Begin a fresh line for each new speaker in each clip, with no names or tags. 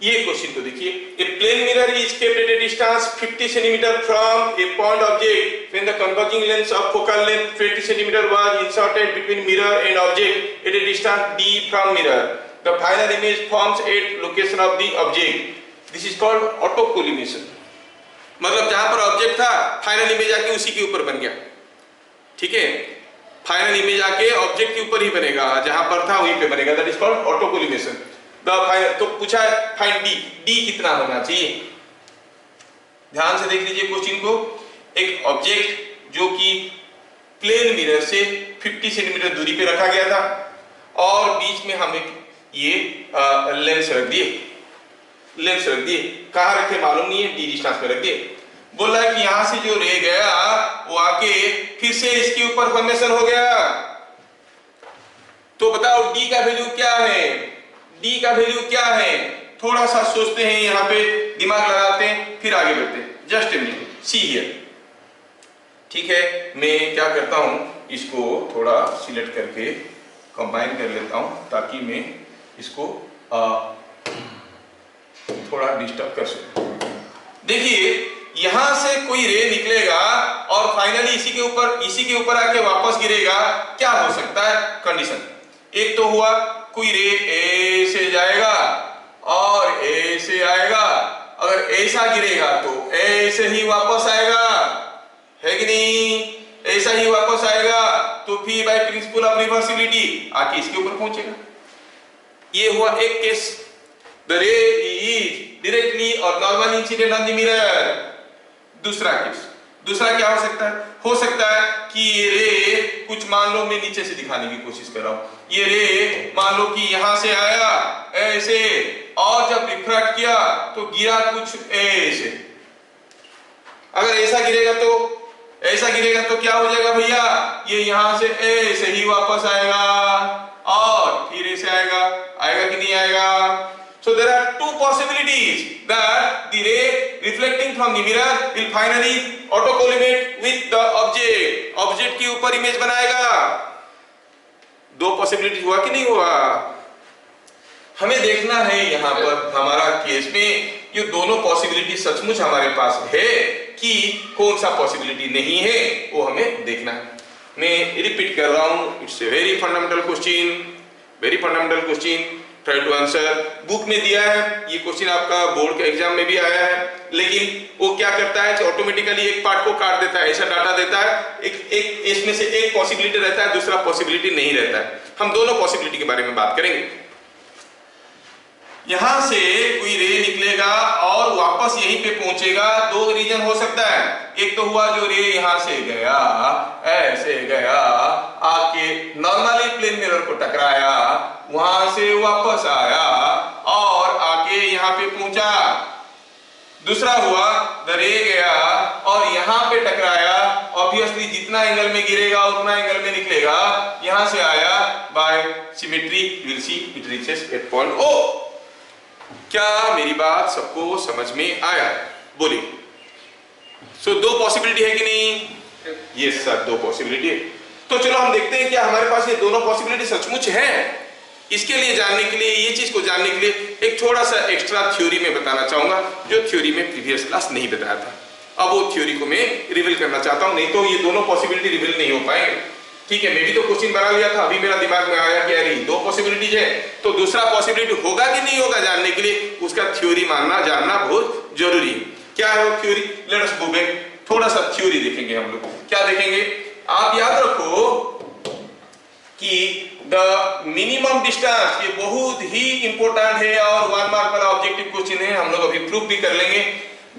ये क्वेश्चन को देखिए, a plane mirror is kept at a distance 50 centimetre from a point object when the converging lens of focal length 20 centimetre was inserted between mirror and object at a distance d from mirror. The final image forms at location of the object. This is called autocollimation. मतलब जहां पर object था final image आके उसी के ऊपर बन गया। ठीक है, फाइनल इमेज आके ऑब्जेक्ट के ऊपर ही बनेगा, जहां पर था वहीं पे बनेगा। That is called autocollimation. तो पूछा है फाइंड डी, डी कितना होना चाहिए। ध्यान से देख लीजिए क्वेश्चन को। एक ऑब्जेक्ट जो कि प्लेन मिरर से 50 सेंटीमीटर दूरी पे रखा गया था और बीच में हम एक ये लेंस रख दिए। कहां रखे मालूम नहीं है, डी डिस्टेंस में रख दिए। बोला कि यहां से जो रे गया वो आके फिर से इसके ऊपर फॉर्मेशन हो गया। तो बताओ डी का वैल्यू क्या है, डी का वैल्यू क्या है। थोड़ा सा सोचते हैं, यहाँ पे दिमाग लगाते हैं, फिर आगे बढ़ते हैं। Just a minute, see here. ठीक है, मैं क्या करता हूं, इसको थोड़ा सिलेक्ट करके कंबाइन कर लेता हूं ताकि मैं इसको थोड़ा डिस्टर्ब कर सकूं। देखिए यहां से कोई रे निकलेगा और फाइनली इसी के ऊपर आके वापस गिरेगा। क्या हो सकता है कंडीशन? एक तो हुआ कोई रे ए से जाएगा और ए से आएगा, अगर ऐसा गिरेगा तो ए से ही वापस आएगा, है कि नहीं? ऐसा ही वापस आएगा तो फिर बाय प्रिंसिपल ऑफ रिवर्सिबिलिटी आके इसके ऊपर पहुंचेगा। ये हुआ एक case. The ray is directly और normal incident on the mirror. दूसरा केस, दूसरा क्या हो सकता है? हो सकता है कि ये रे कुछ, मान लो मैं नीचे से दिखाने की कोशिश कर रहा हूं। ये रे मान लो कि यहां से आया ऐसे और जब रिफ्रैक्ट किया तो गिरा कुछ ऐसे। अगर ऐसा गिरेगा तो क्या हो जाएगा भैया? ये यहां से ऐसे ही वापस आएगा और फिर ऐसे आएगा कि नहीं आएगा? So there are two possibilities that the ray reflecting from the mirror will finally autocollimate with the object. Object के ऊपर इमेज बनाएगा। दो पॉसिबिलिटी हुआ कि नहीं हुआ? हमें देखना है यहाँ पर हमारा केस में ये दोनों पॉसिबिलिटी सचमुच हमारे पास है कि कौन सा पॉसिबिलिटी नहीं है, वो हमें देखना है। मैं रिपीट कर रहा हूँ, it's a very fundamental question. Try to answer. Book में दिया है ये क्वेश्चन, आपका बोर्ड के एग्जाम में भी आया है, लेकिन वो क्या करता है कि ऑटोमेटिकली एक पार्ट को काट देता है, ऐसा डाटा देता है। एक इसमें से एक पॉसिबिलिटी रहता है, दूसरा पॉसिबिलिटी नहीं रहता है। हम दोनों पॉसिबिलिटी के बारे में बात करेंगे। यहां से कोई रे निकलेगा और वापस यहीं पे पहुंचेगा। दो रीजन हो सकता है। एक तो हुआ जो रे यहां से गया, ऐसे गया, आके नॉर्मली प्लेन मिरर को टकराया, वहां से वापस आया और आके यहां पे पहुंचा। दूसरा हुआ द रे गया और यहां पे टकराया, ऑब्वियसली जितना एंगल में गिरेगा उतना एंगल में निकलेगा। यहां से आया, by symmetry will see it reaches at point O. क्या मेरी बात सबको समझ में आया? बोलिए। सो दो पॉसिबिलिटी है कि नहीं? यस सर, दो पॉसिबिलिटी है। तो चलो हम देखते हैं क्या हमारे पास ये दोनों पॉसिबिलिटी सचमुच है। इसके लिए जानने के लिए, ये चीज को जानने के लिए एक थोड़ा सा एक्स्ट्रा थ्योरी में बताना चाहूंगा, जो थ्योरी में प्रीवियस क्लास नहीं बताया था। अब वो थ्योरी को मैं रिवील करना चाहता हूं, नहीं तो ये दोनों पॉसिबिलिटी रिवील नहीं हो पाएंगे। ठीक है, मैं भी तो क्वेश्चन बना लिया था, अभी मेरा दिमाग में आया कि अरे दो पॉसिबिलिटीज है, तो दूसरा पॉसिबिलिटी होगा कि नहीं होगा जानने के लिए उसका थ्योरी जानना बहुत जरूरी है। क्या है वो theory? Let us go back. थोड़ा सा थ्योरी देखेंगे हम लोग। क्या देखेंगे? आप याद रखो कि द मिनिमम डिस्टेंस, ये बहुत ही इंपॉर्टेंट है और 1 मार्क वाला ऑब्जेक्टिव क्वेश्चन है, हम लोग अभी प्रूफ भी कर लेंगे।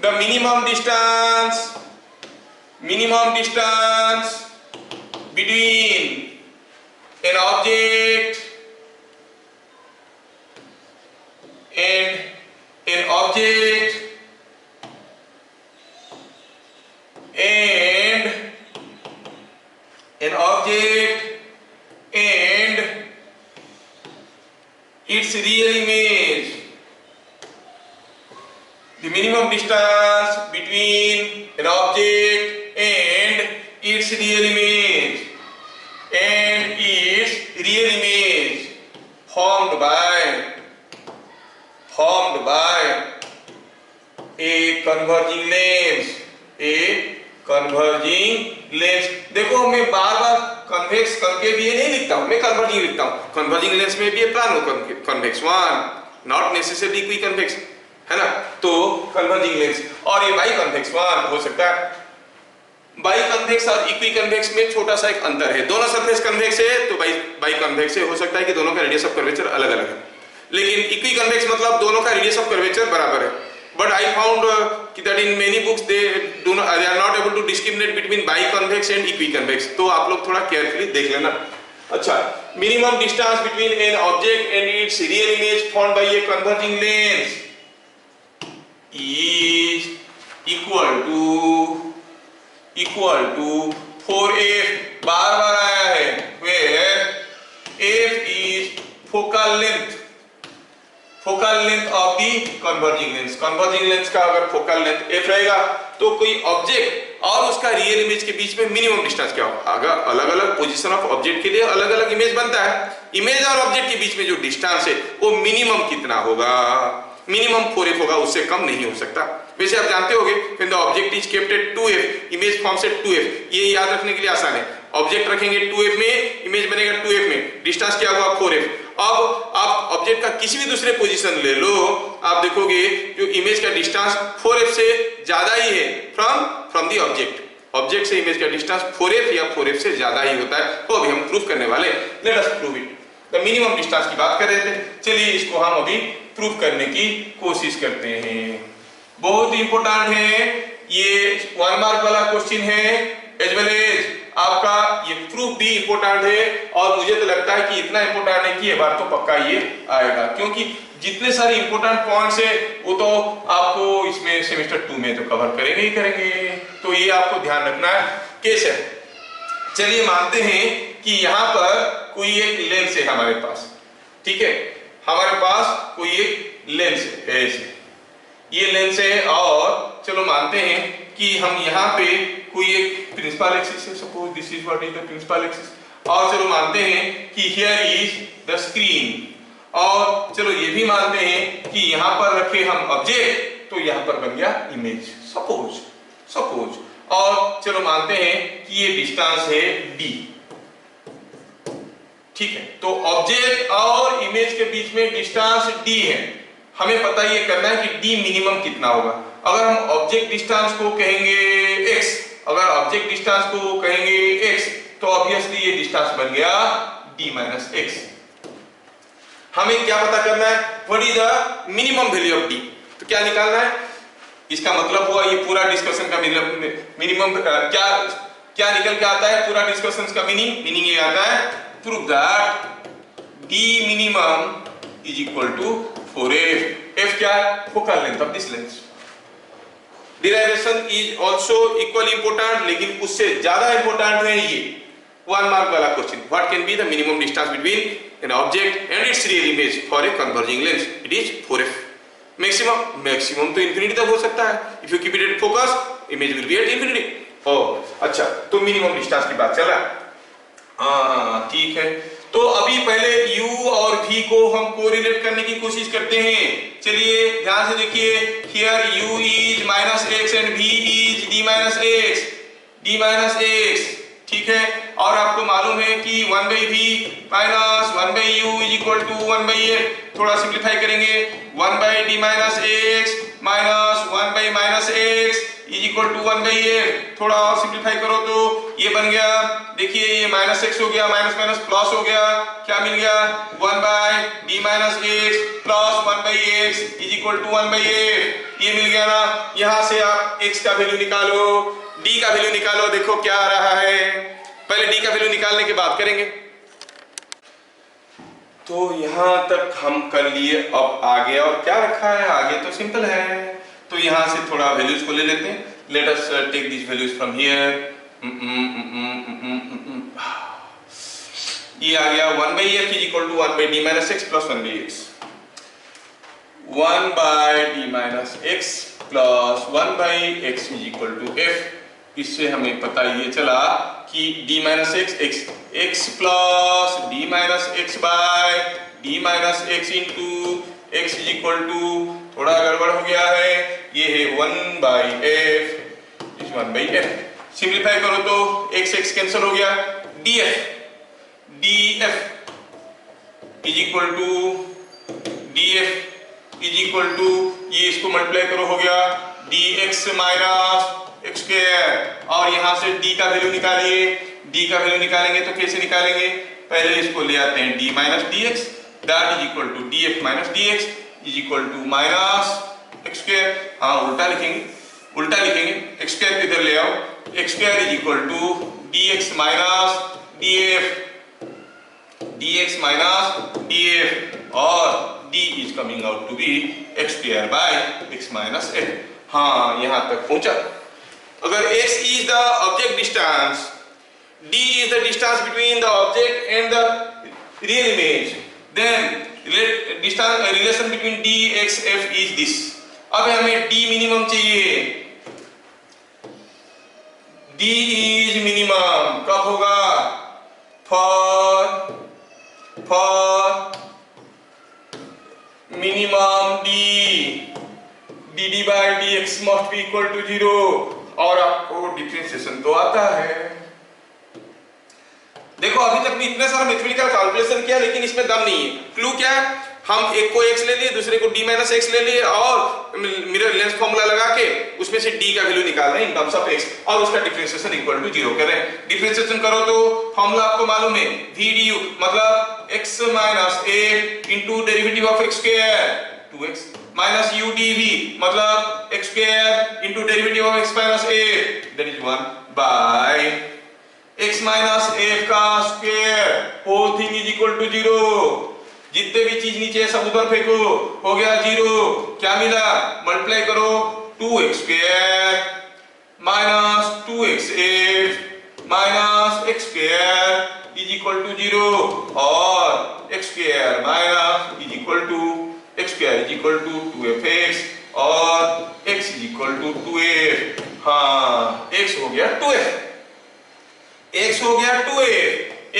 The minimum distance between an object and an object and its real image. The minimum distance between an object and its real image formed by converging lens, A converging lens. देखो मैं बार बार convex concave ये नहीं लिखता हूं, मैं converging लिखता हूं। Converging lens में भी ये plano convex one, not necessarily equi convex, है ना। तो कन्वर्जिंग लेंस और ये बाई कन्वेक्स वन हो सकता है। बाई कन्वेक्स और इक्वी कन्वेक्स में छोटा सा एक अंतर है, दोनों सरफेस कन्वेक्स है तो बाई कन्वेक्स है, हो सकता है कि दोनों का रेडियस ऑफ कर्वेचर अलग अलग है, लेकिन इक्वी कन्वेक्स मतलब दोनों का रेडियस ऑफ कर्वेचर बराबर है। But I found that in many books they are not able to discriminate between biconvex and equiconvex, तो आप लोग थोड़ा केयरफुली देख लेना। अच्छा, minimum distance between an object and its real image formed by a converging lens is equal to 4f, बार बार आया है, where f is focal length of the converging lens. Converging lens का अगर फोकल लेंथ f रहेगा तो कोई object और उसका real image के बीच में मिनिमम डिस्टेंस क्या होगा। अगर अलग अलग पोजीशन ऑफ ऑब्जेक्ट के लिए अलग अलग इमेज बनता है, इमेज और ऑब्जेक्ट के बीच में जो डिस्टेंस है वो मिनिमम कितना होगा, मिनिमम 4f होगा, उससे कम नहीं हो सकता। वैसे आप जानते होंगे when the object is kept at 2f, image forms at 2f, ये याद रखने के लिए आसान है। ऑब्जेक्ट रखेंगे 2f में, इमेज बनेगा 2f में, डिस्टेंस क्या हुआ 4f। अब आप ऑब्जेक्ट का किसी भी दूसरे पोजीशन ले लो, आप देखोगे जो इमेज का डिस्टेंस 4f से ज्यादा ही है फ्रॉम दी ऑब्जेक्ट से इमेज का डिस्टेंस 4f या 4f से ज्यादा ही होता है। वो अभी हम प्रूफ करने वाले, लेट अस प्रूव इट। तो मिनिमम डिस्टेंस की बात कर रहे थे, चलिए इसको हम अभी प्रूफ करने की कोशिश करते हैं। बहुत इंपॉर्टेंट है ये, 1 मार्क वाला क्वेश्चन है, एज वेल एज आपका ये प्रूफ भी इंपॉर्टेंट है, और मुझे तो लगता है कि इतना इंपॉर्टेंट है कि ये बार तो पक्का ये आएगा, क्योंकि जितने सारे इंपॉर्टेंट पॉइंट्स है वो तो आपको इसमें सेमेस्टर 2 में तो कवर करेंगे ही करेंगे, तो ये आपको ध्यान रखना है। कैसे, चलिए मानते हैं कि यहाँ पर कोई एक लेंस है हमारे पास, ठीक है, हमारे पास कोई एक लेंस है, ऐसे ये लेंस है, और चलो मानते हैं कि हम यहाँ पे कोई एक प्रिंसिपल एक्सिस है, suppose this is what is the principal axis, और चलो मानते हैं कि हियर इज द स्क्रीन, और चलो ये भी मानते हैं कि यहाँ पर रखे हम ऑब्जेक्ट तो यहाँ पर बन गया इमेज, सपोज, और चलो मानते हैं कि ये डिस्टेंस है d, ठीक है। तो ऑब्जेक्ट और इमेज के बीच में डिस्टेंस d है, हमें पता ये करना है कि d मिनिमम कितना होगा। अगर हम ऑब्जेक्ट डिस्टेंस को कहेंगे x, अगर ऑब्जेक्ट डिस्टेंस को कहेंगे x, तो ऑब्वियसली ये डिस्टेंस बन गया d माइनस x। हमें क्या पता करना है, what is the minimum value of d, तो क्या निकालना है, इसका मतलब हुआ ये पूरा डिस्कशन का मिनिमम क्या निकल के आता है, पूरा डिस्कशन का मीनिंग ये आता है, prove that d minimum is equal to 4f, f क्या है, focal length of this lens. Derivation is also equally important, लेकिन उससे ज्यादा इंपॉर्टेंट है ये 1 मार्क वाला question, what can be the minimum distance between an object and its real image for a converging lens, it is 4f। Maximum तो infinity तक हो सकता है, if you keep it at focus image will be at infinity. ओह अच्छा, तो minimum distance की बात चल रहा है, हाँ ठीक है। तो अभी पहले u और v को हम कोरिलेट करने की कोशिश करते हैं। चलिए ध्यान से देखिए, here u is -x and v is d -x, ठीक है। और आपको मालूम है कि 1/v minus 1/u is equal to 1/f, थोड़ा सिंप्लीफाई करेंगे, 1/d -x minus 1/-x is equal to 1/f, थोड़ा और सिंप्लीफाई करो तो ये बन गया, देखिए ये -x हो गया, माइनस प्लस हो गया, क्या मिल गया, 1/d -x plus 1/x is equal to 1/f, ये मिल गया ना। यहाँ से आप x का वैल्यू निकालो, d का वैल्यू निकालो, देखो क्या आ रहा है, पहले d का वैल्यू निकालने के बाद करेंगे। तो यहाँ तक हम कर लिए, अब आगे और क्या रखा है, आगे तो सिंपल है, तो यहाँ से थोड़ा वैल्यूज को ले लेते हैं। Let us take this values from here, ये आ गया 1/f is equal to 1/d -x plus 1/x, 1/d -x plus 1/x is equal to f। इससे हमें पता ये चला कि d -x x plus d -x by d -x into x is equal to, थोड़ा गड़बड़ हो गया है, ये है 1/f, इस 1/f। सिंप्लीफाई करो तो x x कैंसिल हो गया, df is equal to df is equal to, ये इसको मल्टीप्लाई करो हो गया dx माइनस x स्क्वायर, और यहां से d का वैल्यू निकालिए। d का वैल्यू निकालेंगे तो कैसे निकालेंगे, पहले इसको ले आते हैं d minus dx, that is equal to df minus dx is equal to minus x square. हाँ उल्टा लिखेंगे, x स्क्वायर इधर ले आओ, x square is equal to dx minus df, और d is coming out to be x square by x minus f। हाँ यहां तक पहुंचा। अगर x is the object distance, d is the distance between the object and the real image, then relation between d x f is this। अब हमें d minimum चाहिए, d is minimum कब होगा, for minimum d dd by dx must be equal to 0, और आपको differentiation तो आता है। देखो अभी तक भी इतने सारा मैथमेटिकल कैलकुलेशन किया, लेकिन इसमें दम नहीं है। क्लू क्या है, हम एक को x ले लिए, दूसरे को d माइनस x ले लिए, और मिरर लेंस फॉर्मूला लगा के उसमें से d का वैल्यू निकाल रहे हैं इन टर्म्स ऑफ x, और उसका डिफरेंशिएशन इक्वल टू 0 कर रहे हैं। डिफरेंशिएशन करो तो फॉर्मूला आपको मालूम है, v du मतलब x minus a into derivative of x square 2x, minus u dv मतलब x square into derivative of x minus a, that is 1 by x minus f का square, whole thing is equal to 0। जितने भी चीज नीचे सब ऊपर फेंको, हो गया 0। क्या मिला, मल्टीप्लाई करो 2x square minus 2xf minus x square is equal to 0, और x square minus is equal to x square is equal to 2fx, और x is equal to 2f। हाँ x हो गया 2f,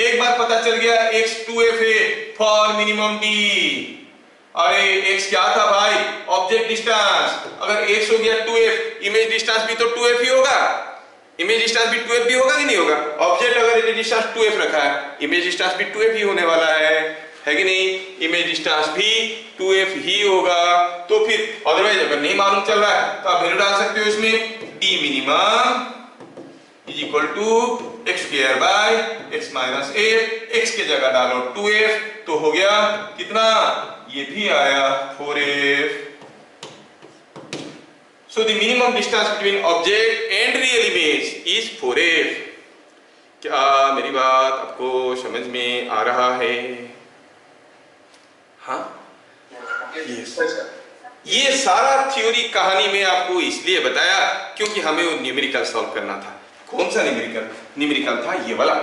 एक बार पता चल गया x 2f है फॉर मिनिमम d। अरे x क्या था भाई, ऑब्जेक्ट डिस्टेंस। अगर x हो गया 2f, इमेज डिस्टेंस भी तो 2f ही होगा, इमेज डिस्टेंस भी 2f भी होगा कि नहीं होगा। ऑब्जेक्ट अगर इमेज डिस्टेंस 2f रखा है, इमेज डिस्टेंस भी 2f ही होने वाला है कि नहीं, इमेज डिस्टेंस भी 2f ही होगा। तो फिर अदरवाइज अगर नहीं मालूम चल रहा है तो आप वैल्यू डाल सकते हो इसमें, d minimum is equal to x square by x minus f, x के जगह डालो 2f, तो हो गया कितना, ये भी आया 4f। So the minimum distance between object and real image is 4f। क्या मेरी बात आपको समझ में आ रहा है? हाँ ये सारा थ्योरी कहानी में आपको इसलिए बताया क्योंकि हमें वो न्यूमेरिकल सॉल्व करना था। कौन सा न्यूमेरिकल था, ये वाला।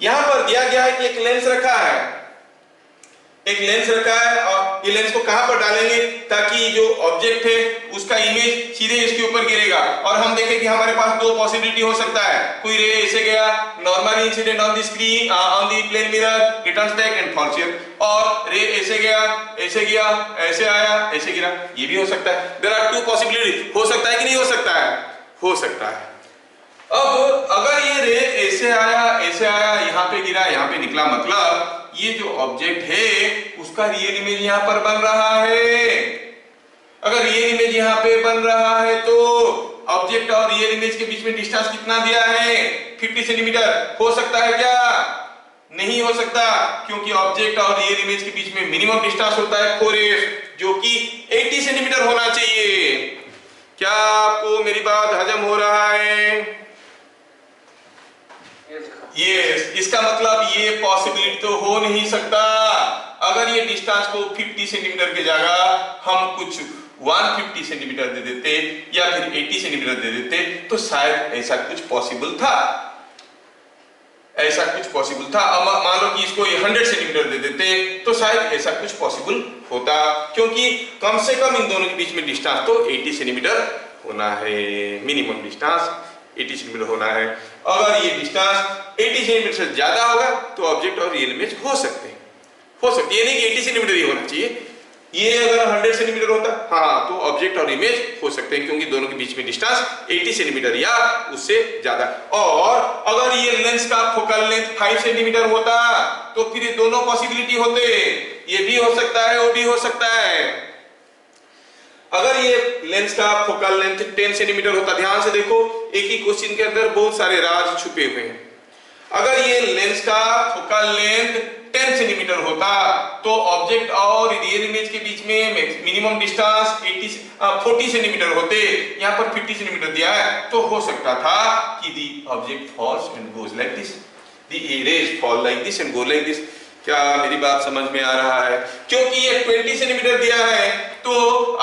यहां पर दिया गया है कि एक लेंस रखा है, और ये लेंस को कहां पर डालेंगे ताकि जो ऑब्जेक्ट है उसका इमेज सीधे इसके ऊपर गिरेगा। और हम देखें कि हमारे पास दो पॉसिबिलिटी हो सकता है, कोई रे ऐसे गया, normally incident on the screen on the plane mirror, returns back and falls here, और रे ऐसे गया, ऐसे गया, ऐसे आया, ऐसे गिरा, ये भी हो सकता है। देयर आर टू पॉसिबिलिटी, हो सकता है कि नहीं हो सकता है, हो सकता है। अब अगर ये रे ऐसे आया, यहाँ पे गिरा, यहाँ पे निकला, मतलब ये जो ऑब्जेक्ट है उसका रियल इमेज यहाँ पर बन रहा है। अगर रियल इमेज यहाँ पे बन रहा है तो ऑब्जेक्ट और रियल इमेज के बीच में डिस्टेंस कितना दिया है, 50 सेंटीमीटर। हो सकता है क्या? नहीं हो सकता, क्योंकि ऑब्जेक्ट और रियल इमेज के बीच में मिनिमम डिस्टेंस होता है 4f, जो कि 80 सेंटीमीटर होना चाहिए। क्या आपको मेरी बात हजम हो रहा है? यस, इसका मतलब ये पॉसिबिलिटी तो हो नहीं सकता। अगर ये डिस्टेंस को 50 सेंटीमीटर की जगह हम कुछ 150 सेंटीमीटर दे देते या फिर 80 सेंटीमीटर दे देते तो शायद ऐसा कुछ पॉसिबल था, अब मान लो कि इसको 100 सेंटीमीटर दे देते तो शायद ऐसा कुछ पॉसिबल होता, क्योंकि कम से कम इन दोनों के बीच में डिस्टेंस तो 80 सेंटीमीटर होना है, मिनिमम डिस्टेंस 80 सेंटीमीटर होना है। अगर ये डिस्टेंस 80 सेंटीमीटर से ज्यादा होगा तो ऑब्जेक्ट और रियल इमेज हो सकते हैं, ये नहीं कि 80 सेंटीमीटर ही होना चाहिए, ये अगर 100 सेंटीमीटर होता, हाँ, तो ऑब्जेक्ट और इमेज हो सकते हैं, क्योंकि दोनों के बीच में डिस्टेंस 80 सेंटीमीटर या उससे ज्यादा। और अगर ये लेंस का फोकल लेंथ 5 सेंटीमीटर होता तो फिर ये दोनों पॉसिबिलिटी होते, ये भी हो सकता है, वो भी हो सकता है। अगर ये लेंस का फोकल लेंथ 10 सेंटीमीटर होता, ध्यान से देखो, एक ही क्वेश्चन के अंदर बहुत सारे राज छुपे हुए हैं। अगर ये लेंस का फोकल लेंथ 10 सेंटीमीटर होता तो ऑब्जेक्ट और रियल इमेज के बीच में मिनिमम डिस्टेंस 40 सेंटीमीटर होते, यहाँ पर 50 सेंटीमीटर दिया है, तो हो सकता था कि the object falls and goes like this, the rays fall like this and go like this. क्या मेरी बात समझ में आ रहा है? क्योंकि ये 20 सेंटीमीटर दिया है तो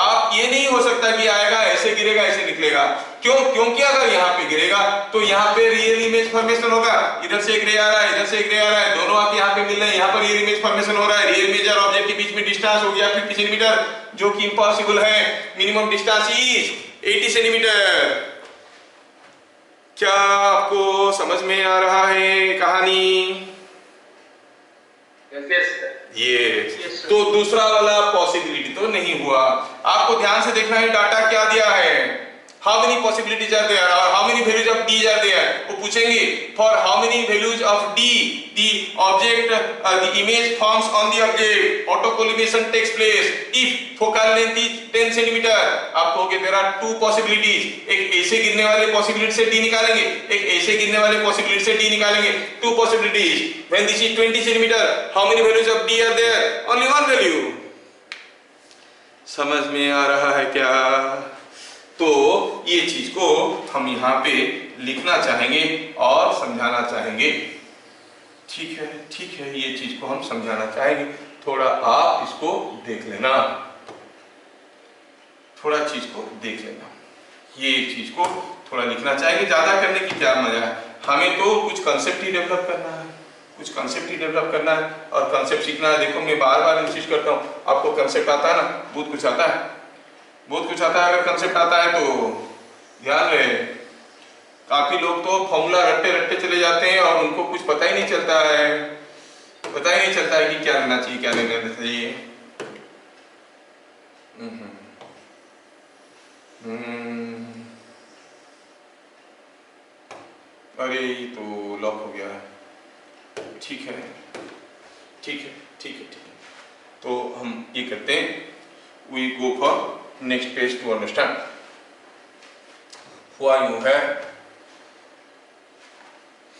आप ये नहीं हो सकता कि आएगा ऐसे गिरेगा ऐसे निकलेगा। क्यों? क्योंकि अगर यहाँ पे गिरेगा तो यहाँ पे रियल इमेज फॉर्मेशन होगा, इधर से एक रे आ रहा है, इधर से एक रे आ रहा है, दोनों आके यहाँ पे मिल रहे हैं, यहाँ पर रियल इमेज फॉर्मेशन हो रहा है, रियल इमेज और ऑब्जेक्ट के बीच में डिस्टेंस हो गया 50 सेंटीमीटर, जो कि इम्पॉसिबल है। Minimum distance is 80 centimetre. क्या आपको समझ में आ रहा है कहानी? ये तो दूसरा वाला पॉसिबिलिटी तो नहीं हुआ। आपको ध्यान से देखना है डाटा क्या दिया है, how many possibilities are there और how many values of D are there. वो पूछेंगे for how many values of D the object the image forms on the object, autocollimation takes place if focal length is 10 centimetre. आप कहोगे there are two possibilities, एक ऐसे गिरने वाले possibility से d निकालेंगे, एक ऐसे गिरने वाले पॉसिबिलिटी से डी निकालेंगे, two possibilities. When this is 20 centimetre how many values of D are there? Only one value. समझ में आ रहा है क्या? तो ये चीज को हम यहाँ पे लिखना चाहेंगे और समझाना चाहेंगे। ठीक है, ठीक है, ये चीज को हम समझाना चाहेंगे। थोड़ा आप इसको देख लेना, थोड़ा चीज को देख लेना, ये चीज को थोड़ा लिखना चाहेंगे। ज्यादा करने की क्या मजा है, हमें तो कुछ कंसेप्ट ही डेवलप करना है, कुछ कंसेप्ट ही डेवलप करना है और कंसेप्ट सीखना है। देखो मैं बार बार इंसिस्ट करता हूँ, आपको कंसेप्ट आता है ना, बहुत कुछ आता है, बहुत कुछ आता है। अगर कंसेप्ट आता है तो ध्यान रहे, काफी लोग तो फॉर्मूला रट्टे रट्टे चले जाते हैं और उनको कुछ पता ही नहीं चलता है, पता ही नहीं चलता है कि क्या लेना चाहिए, क्या नहीं लेना चाहिए। अरे ये तो लॉक हो गया है। ठीक है, ठीक है, ठीक है, ठीक है। तो हम ये करते हैं, we go for next page to understand. हुआ यूं है,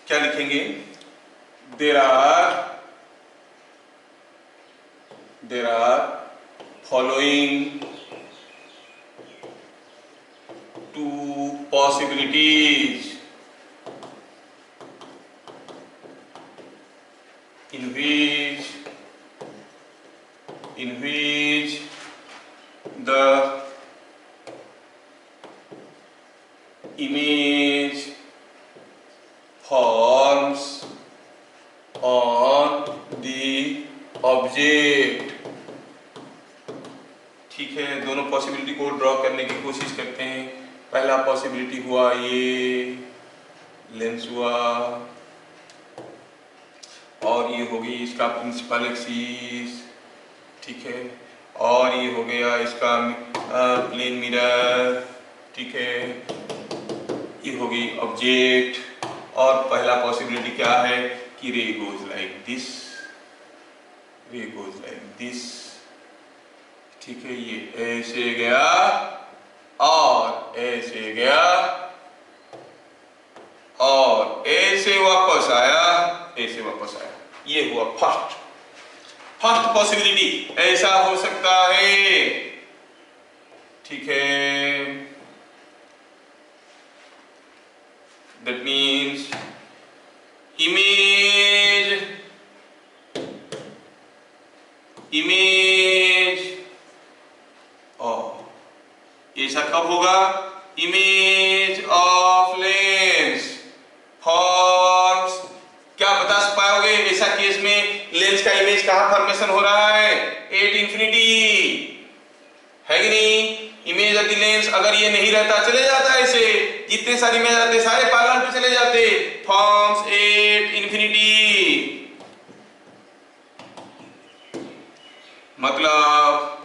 क्या लिखेंगे? There are following two possibilities in which the image forms on the object। ठीक है, दोनों पॉसिबिलिटी को ड्रॉ करने की कोशिश करते हैं। पहला पॉसिबिलिटी हुआ ये लेंस हुआ, और ये हो गई इसका प्रिंसिपल एक्सिस, ठीक है, और ये हो गया इसका प्लेन मिरर, ठीक है, ये हो गई ऑब्जेक्ट। और पहला पॉसिबिलिटी क्या है कि रे गोज लाइक दिस, रे गोज लाइक दिस, ठीक है, ये ऐसे गया और ऐसे गया और ऐसे वापस आया, ऐसे वापस आया। ये हुआ फर्स्ट पॉसिबिलिटी, ऐसा हो सकता है, ठीक है। दैट मीन्स इमेज और ऐसा कब होगा? इमेज ऑफ लेंस फॉर्म्स, क्या बता पाओगे ऐसा केस में लेंस का इमेज कहां फॉर्मेशन हो रहा है? एट इंफिनिटी, है कि नहीं? इमेज ऑफ द लेंस अगर ये नहीं रहता, चले जाता है ऐसे, जितने सारे इमेज आते सारे पैरेलल पे चले जाते, फॉर्म्स एट इंफिनिटी। मतलब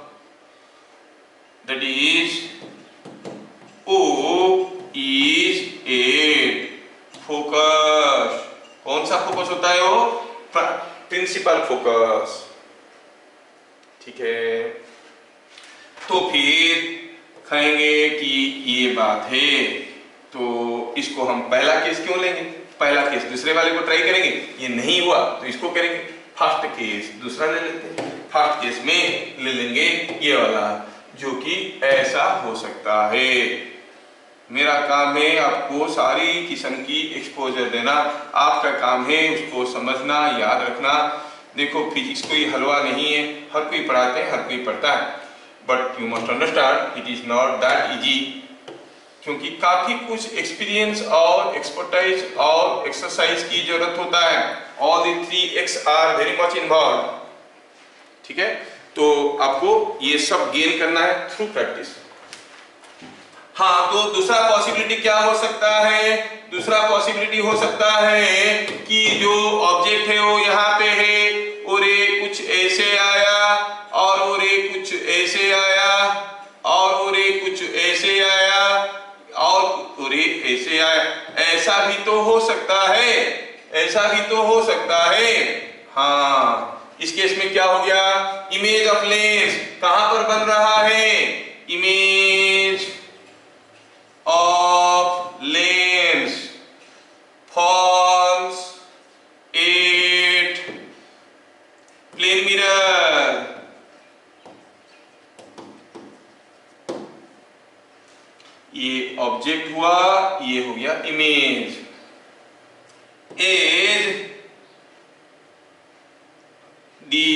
सा फोकस होता है? वो प्रिंसिपल फोकस। ठीक है, तो फिर कहेंगे कि ये बात है, तो इसको हम पहला केस क्यों लेंगे? पहला केस दूसरे वाले को ट्राई करेंगे, ये नहीं हुआ तो इसको करेंगे। फर्स्ट केस दूसरा ले लेते हैं, फर्स्ट केस में ले लेंगे ये वाला, जो कि ऐसा हो सकता है। मेरा काम है आपको सारी किस्म की एक्सपोजर देना, आपका काम है उसको समझना, याद रखना। देखो फिजिक्स कोई हलवा नहीं है, हर कोई पढ़ाते हैं, हर कोई पढ़ता है, but you must understand it is not that easy, क्योंकि काफी कुछ एक्सपीरियंस और एक्सपर्टाइज और एक्सरसाइज की जरूरत होता है। All the 3 X are very much involve. ठीक है, तो आपको ये सब गेन करना है थ्रू प्रैक्टिस। हाँ, तो दूसरा पॉसिबिलिटी क्या हो सकता है? दूसरा पॉसिबिलिटी हो सकता है कि जो ऑब्जेक्ट है वो यहाँ पे है और ये कुछ ऐसे आया और ये कुछ ऐसे आया और ये कुछ ऐसे आया और ये ऐसे आया। ऐसा भी तो हो सकता है, ऐसा भी तो हो सकता है। हाँ, इस केस में क्या हो गया? इमेज ऑफ लेंस कहां पर बन रहा है? Image of lens forms at plane mirror। ये ऑब्जेक्ट हुआ, ये हो गया image. As the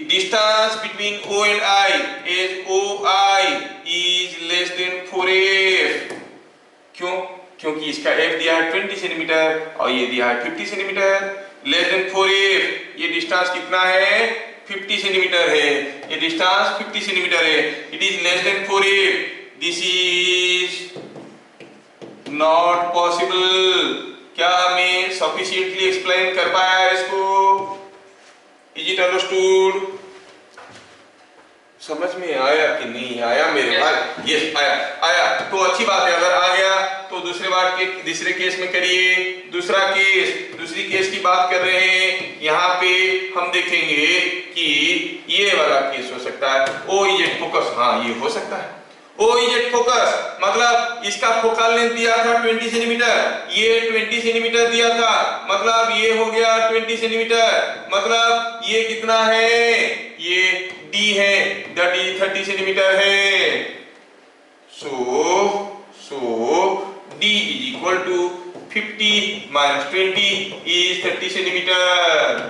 distance between O and I, as OI is less than 4f। क्यों? क्योंकि इसका f दिया है 20 सेंटीमीटर और ये दिया है 50 सेंटीमीटर। लेस देन 4f, ये डिस्टेंस कितना है? 50 सेंटीमीटर है, ये डिस्टेंस 50 सेंटीमीटर है। It is less than 4f, this is not possible. क्या मैं सफिशिएंटली एक्सप्लेन कर पाया इसको? Is it understood? समझ में आया कि नहीं आया मेरे भाई? यस आया, आया तो अच्छी बात है। अगर आ गया तो दूसरे केस में करिए। दूसरा केस, दूसरी केस की बात कर रहे हैं। यहाँ पे हम देखेंगे कि ये वाला केस हो सकता है। ओ इजेड फोकस, हाँ ये हो सकता है। ओ इजेड फोकस मतलब इसका फोकल लेंथ दिया था 20 सेंटीमीटर, ये 20 सेंटीमीटर दिया था, मतलब ये हो गया 20 सेंटीमीटर। मतलब ये कितना है? ये D है, दैट इज 30 सेंटीमीटर है। सो D is equal to 50 minus 20 is 30 centimetre.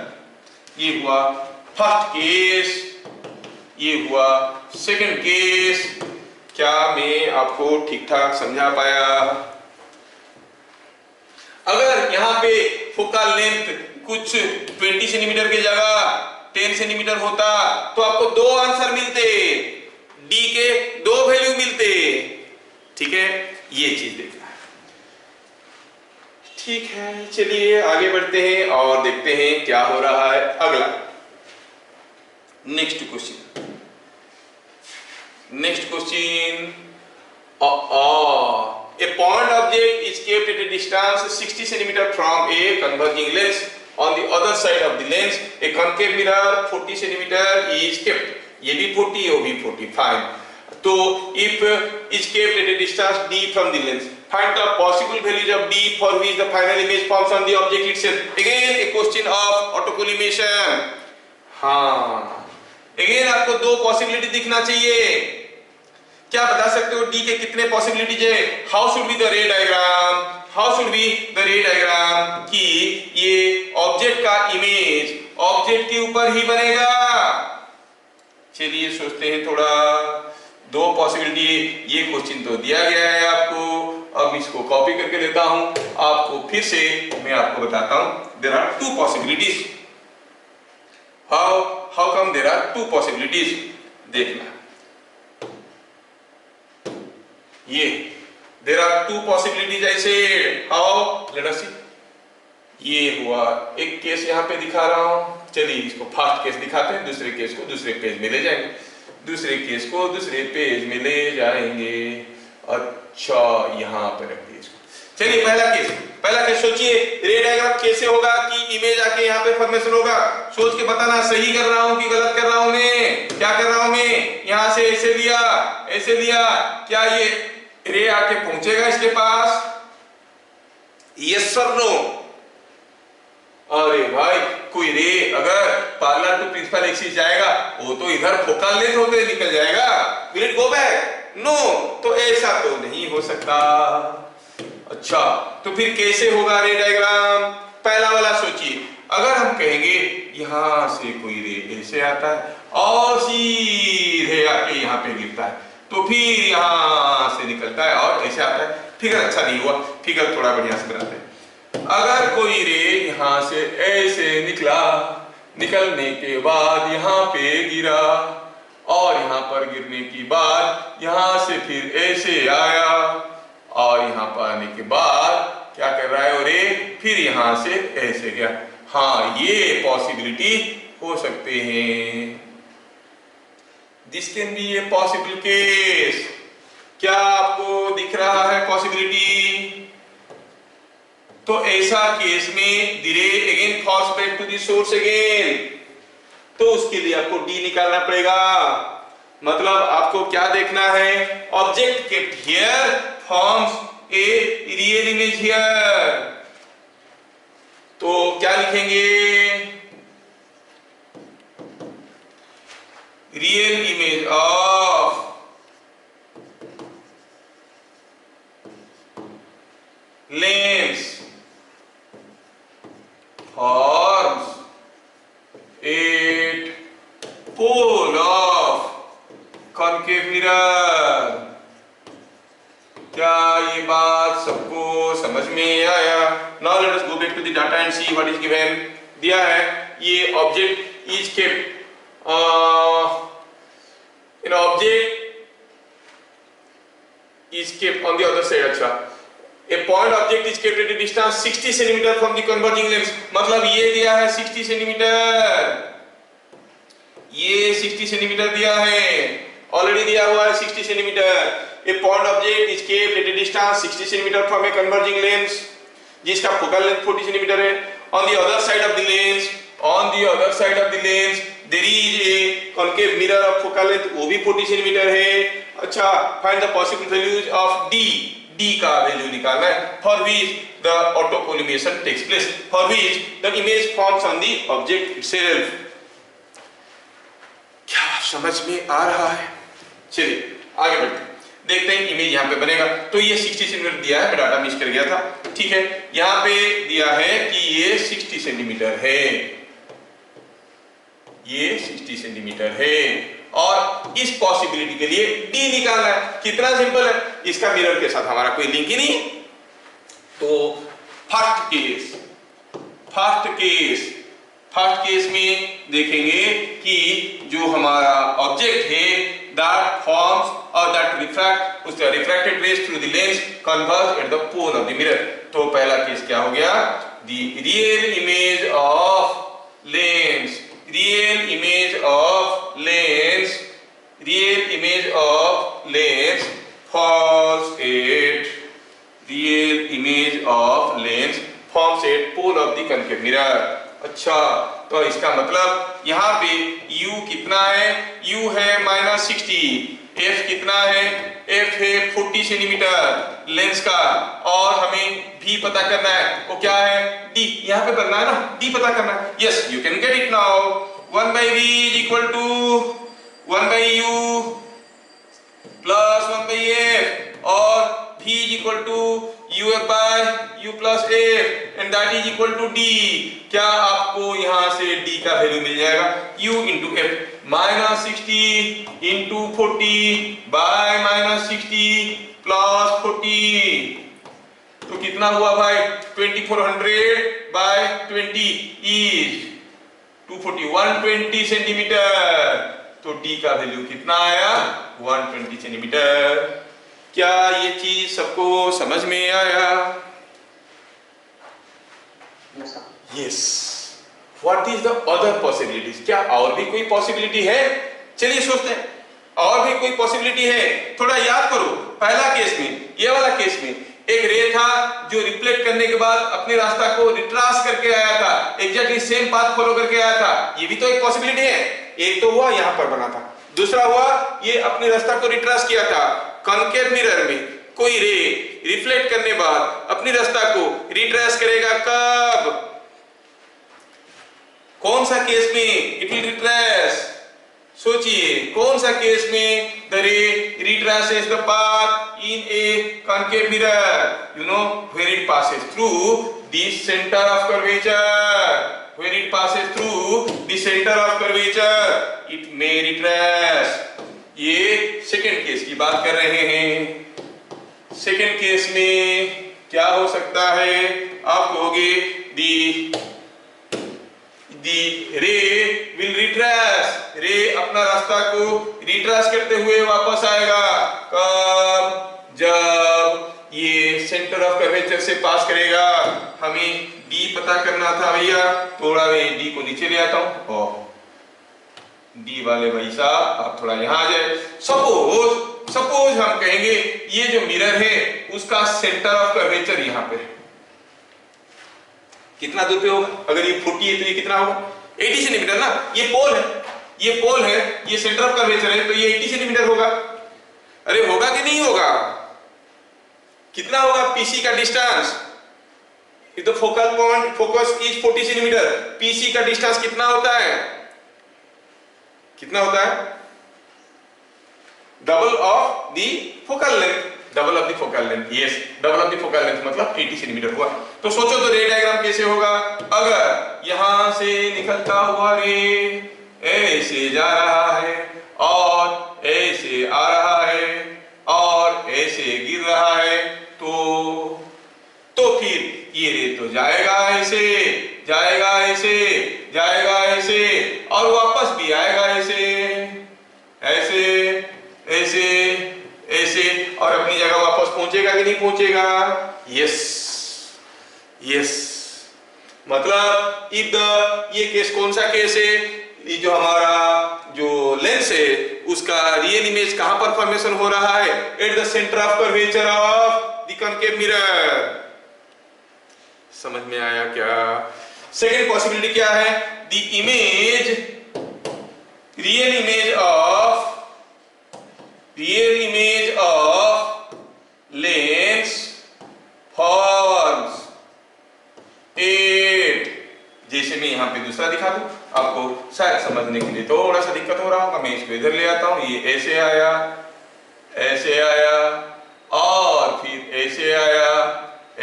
ये हुआ फर्स्ट केस, ये हुआ सेकंड केस। क्या मैं आपको ठीक ठाक समझा पाया? अगर यहाँ पे फोकल लेंथ कुछ 20 सेंटीमीटर की जगह 10 सेंटीमीटर होता तो आपको दो आंसर मिलते, डी के दो वैल्यू मिलते। ठीक है, ये चीज देखना है। ठीक है, चलिए आगे बढ़ते हैं और देखते हैं क्या हो रहा है। अगला next question, a point object is kept at a distance 60 cm from a converging lens. On the other side of the lens, a concave mirror 40 cm is kept. ये भी 40, वो भी 40, fine. तो if is kept at a distance d from the lens, find the possible values of d for which the final image forms on the object itself. Again a question of autocollimation. हाँ, again आपको दो possibility दिखना चाहिए। क्या बता सकते हो D के कितने पॉसिबिलिटीज है? हाउ शुड बी द रे diagram, how should be the रे डायग्राम कि ये ऑब्जेक्ट का इमेज ऑब्जेक्ट के ऊपर ही बनेगा। चलिए सोचते हैं थोड़ा। दो पॉसिबिलिटी, ये क्वेश्चन तो दिया गया है आपको, अब इसको कॉपी करके लेता हूं, आपको फिर से मैं आपको बताता हूं। There are two possibilities. How come there are two possibilities? देखना, ये देयर आर टू पॉसिबिलिटीज ऐसे। हाउ? Let us see. ये हुआ एक केस यहाँ पे दिखा रहा हूं। चलिए इसको फर्स्ट केस दिखाते हैं, दूसरे केस को दूसरे पेज में ले जाएंगे, दूसरे केस को दूसरे पेज में ले जाएंगे। अच्छा, यहाँ पे रख दिए इसको। चलिए पहला केस सोचिए। रे डायग्राम कैसे होगा कि इमेज आके यहाँ पे फॉर्मेशन होगा। सोच के बताना सही कर रहा हूं कि गलत कर रहा हूं मैं। क्या कर रहा हूं मैं, यहां से ऐसे लिया, क्या ये रे आके पहुंचेगा इसके पास? Yes sir no? अरे भाई कोई रे अगर पैरेलल टू प्रिंसिपल एक्सिस जाएगा वो तो इधर फोकल लेंथ होते निकल जाएगा। Will it go back? No. तो ऐसा तो नहीं हो सकता। अच्छा तो फिर कैसे होगा रे डायग्राम? पहला वाला सोचिए, अगर हम कहेंगे यहां से कोई रे ऐसे आता है और सीधे आके यहाँ पे गिरता है, तो फिर यहां से निकलता है और ऐसे आता है। फिगर अच्छा नहीं हुआ, फिगर थोड़ा बढ़िया से बनाते हैं। अगर कोई रे यहां से ऐसे निकलने के बाद यहाँ पे गिरा और यहाँ पर गिरने की बाद यहां से फिर ऐसे आया और यहाँ पर आने के बाद क्या कर रहा है वो रे, फिर यहां से ऐसे गया। हाँ ये पॉसिबिलिटी हो सकते हैं। This can be a possible case. क्या आपको दिख रहा है पॉसिबिलिटी? तो ऐसा केस में the ray again falls back to the source again, तो उसके लिए आपको डी निकालना पड़ेगा। मतलब आपको क्या देखना है, object kept here forms a real image here. तो क्या लिखेंगे, real image of lens forms at pole of concave mirror। क्या ये बात सबको समझ में आया? Now let us go back to the data and see what is given। दिया है ये object is kept an object is kept on the other side। अच्छा, A point object is kept at a distance 60 cm from the converging lens। मतलब ये दिया है 60 centimetre, ये 60 centimetre दिया है, ऑलरेडी दिया हुआ है 60 centimetre. A point object is kept at a distance 60 cm from a converging lens जिसका फोकल लेंथ 40 सेंटीमीटर है। On the other side of the lens, there is a concave mirror of focal length, वो भी 40 centimetre है। अच्छा, find the possible values of D का value निकालना है, for which the autocollimation takes place, for which the image forms on the object itself। क्या समझ में आ रहा है? चलिए आगे बढ़ते हैं, देखते हैं इमेज यहाँ पे बनेगा। तो ये 60 सेंटीमीटर दिया है, मैं डाटा मिस कर गया था, ठीक है। यहाँ पे दिया है कि ये 60 सेंटीमीटर है, ये 60 सेंटीमीटर है और इस पॉसिबिलिटी के लिए डी निकालना है। कितना सिंपल है, इसका मिरर के साथ हमारा कोई लिंक ही नहीं। तो फर्स्ट केस में देखेंगे कि जो हमारा ऑब्जेक्ट है that forms or that refract उसका refracted rays through the lens converge at the pole of the mirror। तो पहला केस क्या हो गया, the real image of lens forms at pole of the concave mirror। अच्छा, तो इसका मतलब यहाँ पे u कितना है, u है -60, f कितना है, f है 40 सेंटीमीटर लेंस का, और हमें v पता करना है, वो क्या है, d। यहाँ पे करना है ना, d पता करना है। Yes, you can get it now. 1/v is equal to 1/u plus 1/f और v is equal to uf by u plus f and that is equal to d। क्या आपको यहाँ से d का वैल्यू मिल जाएगा, u into f, -60 into 40 by -60 plus 40। तो कितना हुआ भाई, 2400 by 20 is 240, 120 सेंटीमीटर। तो d का वैल्यू कितना आया, 120 सेंटीमीटर। क्या ये चीज सबको समझ में आया? Yes. What is the other possibilities? क्या और भी कोई पॉसिबिलिटी है? चलिए सोचते हैं, और भी कोई पॉसिबिलिटी है? थोड़ा याद करो, पहला केस में, ये वाला केस में एक रे था जो रिफ्लेक्ट करने के बाद अपने रास्ता को रिट्रास करके आया था, सेम पाथ फॉलो करके आया था, ये भी तो एक पॉसिबिलिटी है। एक तो हुआ यहां पर बना था, दूसरा हुआ ये अपने रास्ता को रिट्रेस किया था। कॉन्केव मिरर में कोई रे रिफ्लेक्ट करने बाद अपनी रास्ता को रिट्रेस करेगा कब, कौन सा केस में इट विल रिट्रेस? सोचिए कौन सा केस में द रे retraces the path in a concave mirror, you know, where it passes through the center of curvature, when it passes through the center of curvature it may retrace। ये second case की बात कर रहे हैं। Second case में क्या हो सकता है? आप कहोगे the ray will retrace, रे अपना रास्ता को रिट्रेस करते हुए वापस आएगा कब? जब ये सेंटर ऑफ कर्वेचर से पास करेगा। हमें डी पता करना था भैया, थोड़ा मैं डी को नीचे ले आता हूं। और डी वाले भाई साहब आप थोड़ा यहां आ जाए। सपोज हम कहेंगे ये जो मिरर है उसका सेंटर ऑफ कर्वेचर यहां पे है, कितना दूर पे होगा? अगर ये 40 है तो ये कितना होगा? 80 सेंटीमीटर ना। ये पोल है, ये सेंटर ऑफ कर्वेचर है, तो ये 80 सेंटीमीटर होगा। अरे होगा कि नहीं होगा? कितना होगा पीसी का distance? If the focal point focus is 40 centimetre, PC का डिस्टेंस कितना होता है? कितना होता है? Double of the focal length, double of the focal length. Yes, double of the focal length मतलब 80 सेंटीमीटर हुआ। तो सोचो तो रे डायग्राम कैसे होगा? अगर यहां से निकलता हुआ रे ऐसे जा रहा है और ऐसे आ रहा है और ऐसे गिर रहा है, तो फिर ये रे तो जाएगा ऐसे, जाएगा ऐसे, जाएगा ऐसे और वापस भी आएगा ऐसे, ऐसे, ऐसे, ऐसे और अपनी जगह वापस पहुंचेगा कि नहीं पहुंचेगा? Yes, yes. मतलब ये केस कौन सा केस है? ये जो हमारा जो लेंस है उसका रियल इमेज कहां पर फॉर्मेशन हो रहा है? At the centre of curvature of the concave mirror. समझ में आया क्या? सेकेंड पॉसिबिलिटी क्या है? The image, real image of lens forms at, जैसे मैं यहां पे दूसरा दिखा दूं आपको शायद समझने के लिए थोड़ा सा दिक्कत हो रहा होगा। मैं इसको इधर ले आता हूं, ये ऐसे आया, ऐसे आया और फिर ऐसे आया,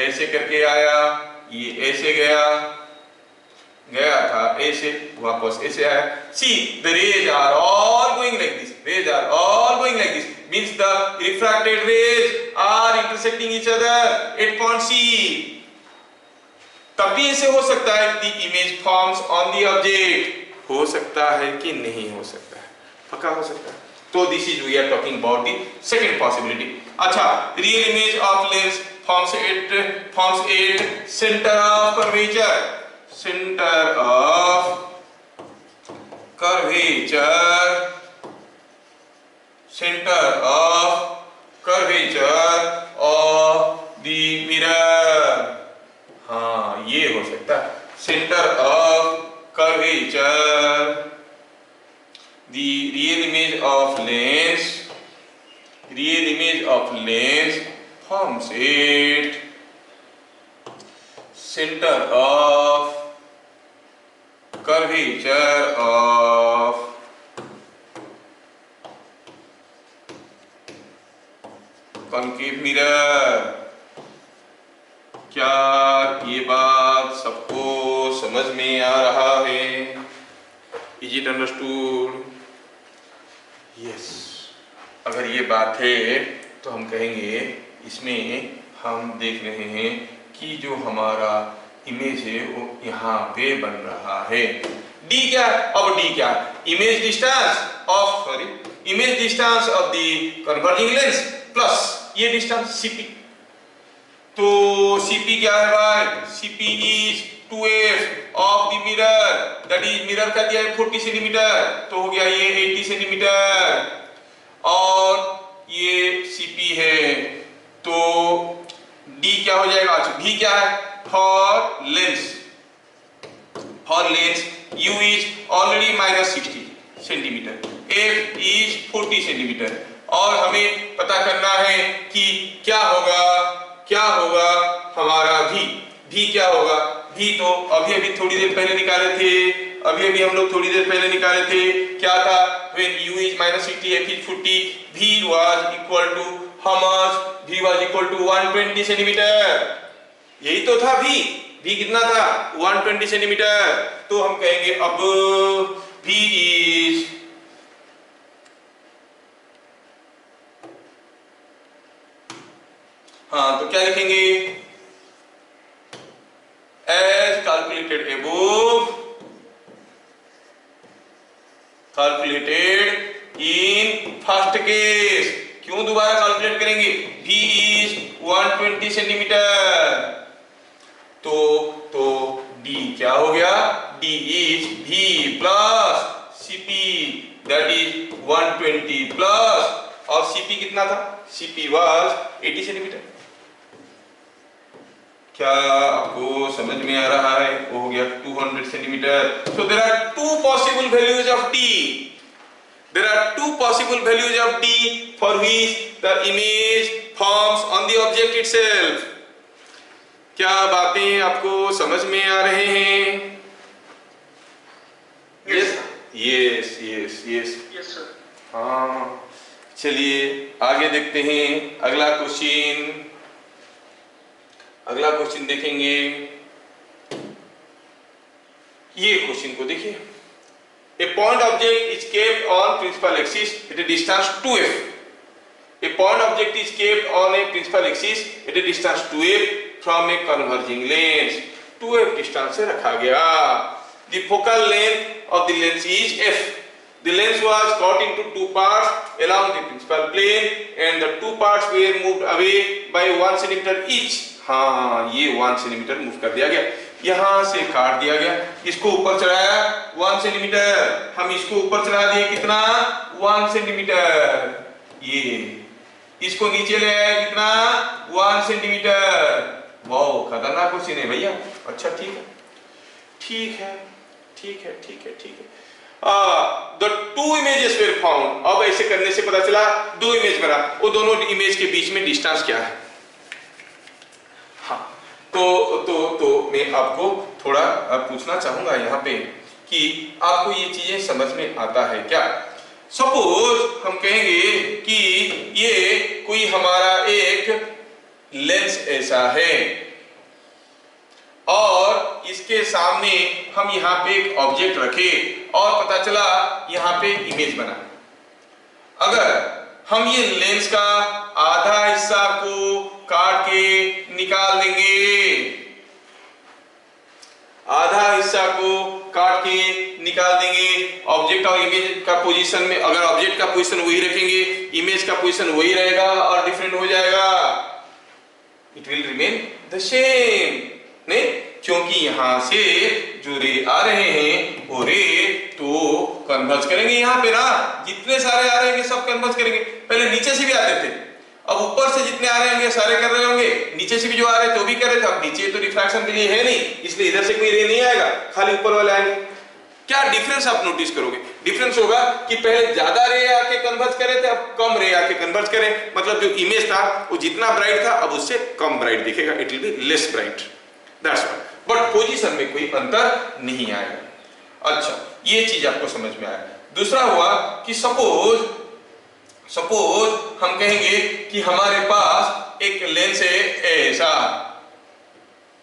ऐसे करके आया, ये ऐसे गया था ऐसे, वापस ऐसे आया। See, the rays are all going like this. Rays are all going like this. Means the refracted rays are intersecting each other at point C. तब भी ऐसे हो सकता है the image forms on the object। हो सकता है कि नहीं हो सकता है? पक्का हो सकता है। तो this is we are talking about the second possibility। अच्छा, real image of lens forms at center of curvature, center of curvature, center of curvature of the mirror। हाँ, ये हो सकता है center of curvature, the real image of lens forms at center of curvature of concave mirror। क्या ये बात सबको समझ में आ रहा है? Is it understood? Yes। अगर ये बात है तो हम कहेंगे इसमें हम देख रहे हैं कि जो हमारा इमेज है वो यहाँ पे बन रहा है। डी क्या? अब डी क्या? Image distance of the converging lens plus ये डिस्टेंस सीपी। तो सीपी क्या है भाई? CP is 2f of the mirror, that is mirror का दिया है 40 सेंटीमीटर, तो हो गया ये 80 सेंटीमीटर और ये सीपी है। तो डी क्या हो जाएगा? भी क्या है? For for length u is already minus 60 centimetre, f is 40 centimetre, और हमें पता करना है कि क्या होगा हमारा v क्या होगा, v तो अभी थोड़ी देर पहले निकाले थे, अभी हम लोग थोड़ी देर पहले निकाले थे, क्या था, when u is minus 60 f is 40, v was equal to how much, v was equal to 120 centimetre, यही तो था v कितना था 120 सेंटीमीटर, तो हम कहेंगे अब v is हाँ, तो क्या लिखेंगे, as calculated above, calculated in first case, क्यों दोबारा कैलकुलेट करेंगे, v is 120 सेंटीमीटर, तो d क्या हो गया, d is v plus cp, that is 120 plus, और cp कितना था, cp was 80 सेंटीमीटर। क्या आपको समझ में आ रहा है, वो हो गया 200 centimetre. So there are two possible values of t, there are two possible values of t for which the image forms on the object itself। क्या बातें आपको समझ में आ रहे हैं? Yes sir। हाँ, चलिए आगे देखते हैं, अगला क्वेश्चन देखेंगे। ये क्वेश्चन को देखिए, A point object is kept on principal axis at a distance 2f. A point object is kept on a principal axis at a distance 2f from a converging lens. 2f distance से रखा गया। The focal length of the lens is f. The lens was cut into two parts along the principal plane and the two parts were moved away by 1 centimeter each. हाँ, ये 1 centimetre move कर दिया गया, यहां से काट दिया गया, इसको ऊपर चढ़ाया 1 सेंटीमीटर, हम इसको ऊपर चढ़ा दिए कितना 1 सेंटीमीटर, ये इसको नीचे ले आया कितना 1 सेंटीमीटर। वाओ, खतरनाक क्वेश्चन है भैया। अच्छा ठीक है। The two images were found। अब ऐसे करने से पता चला दो इमेज बना, वो दोनों इमेज के बीच में डिस्टेंस क्या है। हाँ, तो मैं आपको थोड़ा पूछना चाहूंगा यहाँ पे कि आपको ये चीजें समझ में आता है क्या। सपोज हम कहेंगे कि ये कोई हमारा एक लेंस ऐसा है और इसके सामने हम यहाँ पे एक ऑब्जेक्ट रखे और पता चला यहाँ पे इमेज बना। अगर हम ये लेंस का आधा हिस्सा को काट के निकाल देंगे, आधा हिस्सा को काट के निकाल देंगे, ऑब्जेक्ट और इमेज का पोजीशन में, अगर ऑब्जेक्ट का पोजीशन वही रखेंगे, इमेज का पोजीशन वही रहेगा और डिफरेंट हो जाएगा, it will remain the same. नहीं, क्योंकि यहां से जो रे आ रहे हैं वो रे तो कन्वर्ज करेंगे यहाँ पे ना, जितने सारे आ रहे हैं सब कन्वर्ज करेंगे। पहले नीचे से भी आते थे, अब ऊपर से जितने आ रहे होंगे सारे कर रहे होंगे, नीचे से भी जो आ रहे थे वो भी कर रहे थे। अब नीचे तो रिफ्रैक्शन के लिए है नहीं, इसलिए इधर से कोई रे नहीं आएगा, खाली ऊपर वाले आएंगे। क्या डिफरेंस आप नोटिस करोगे, डिफरेंस होगा कि पहले ज्यादा रे आके कन्वर्ज करे थे, अब कम रे आके कन्वर्ज करें, मतलब जो इमेज था वो जितना ब्राइट था अब उससे कम ब्राइट दिखेगा, it will be less bright, that's why. But position में कोई अंतर नहीं आएगा। अच्छा, ये चीज आपको समझ में आया। दूसरा हुआ कि सपोज हम कहेंगे कि हमारे पास एक लेंस है ऐसा,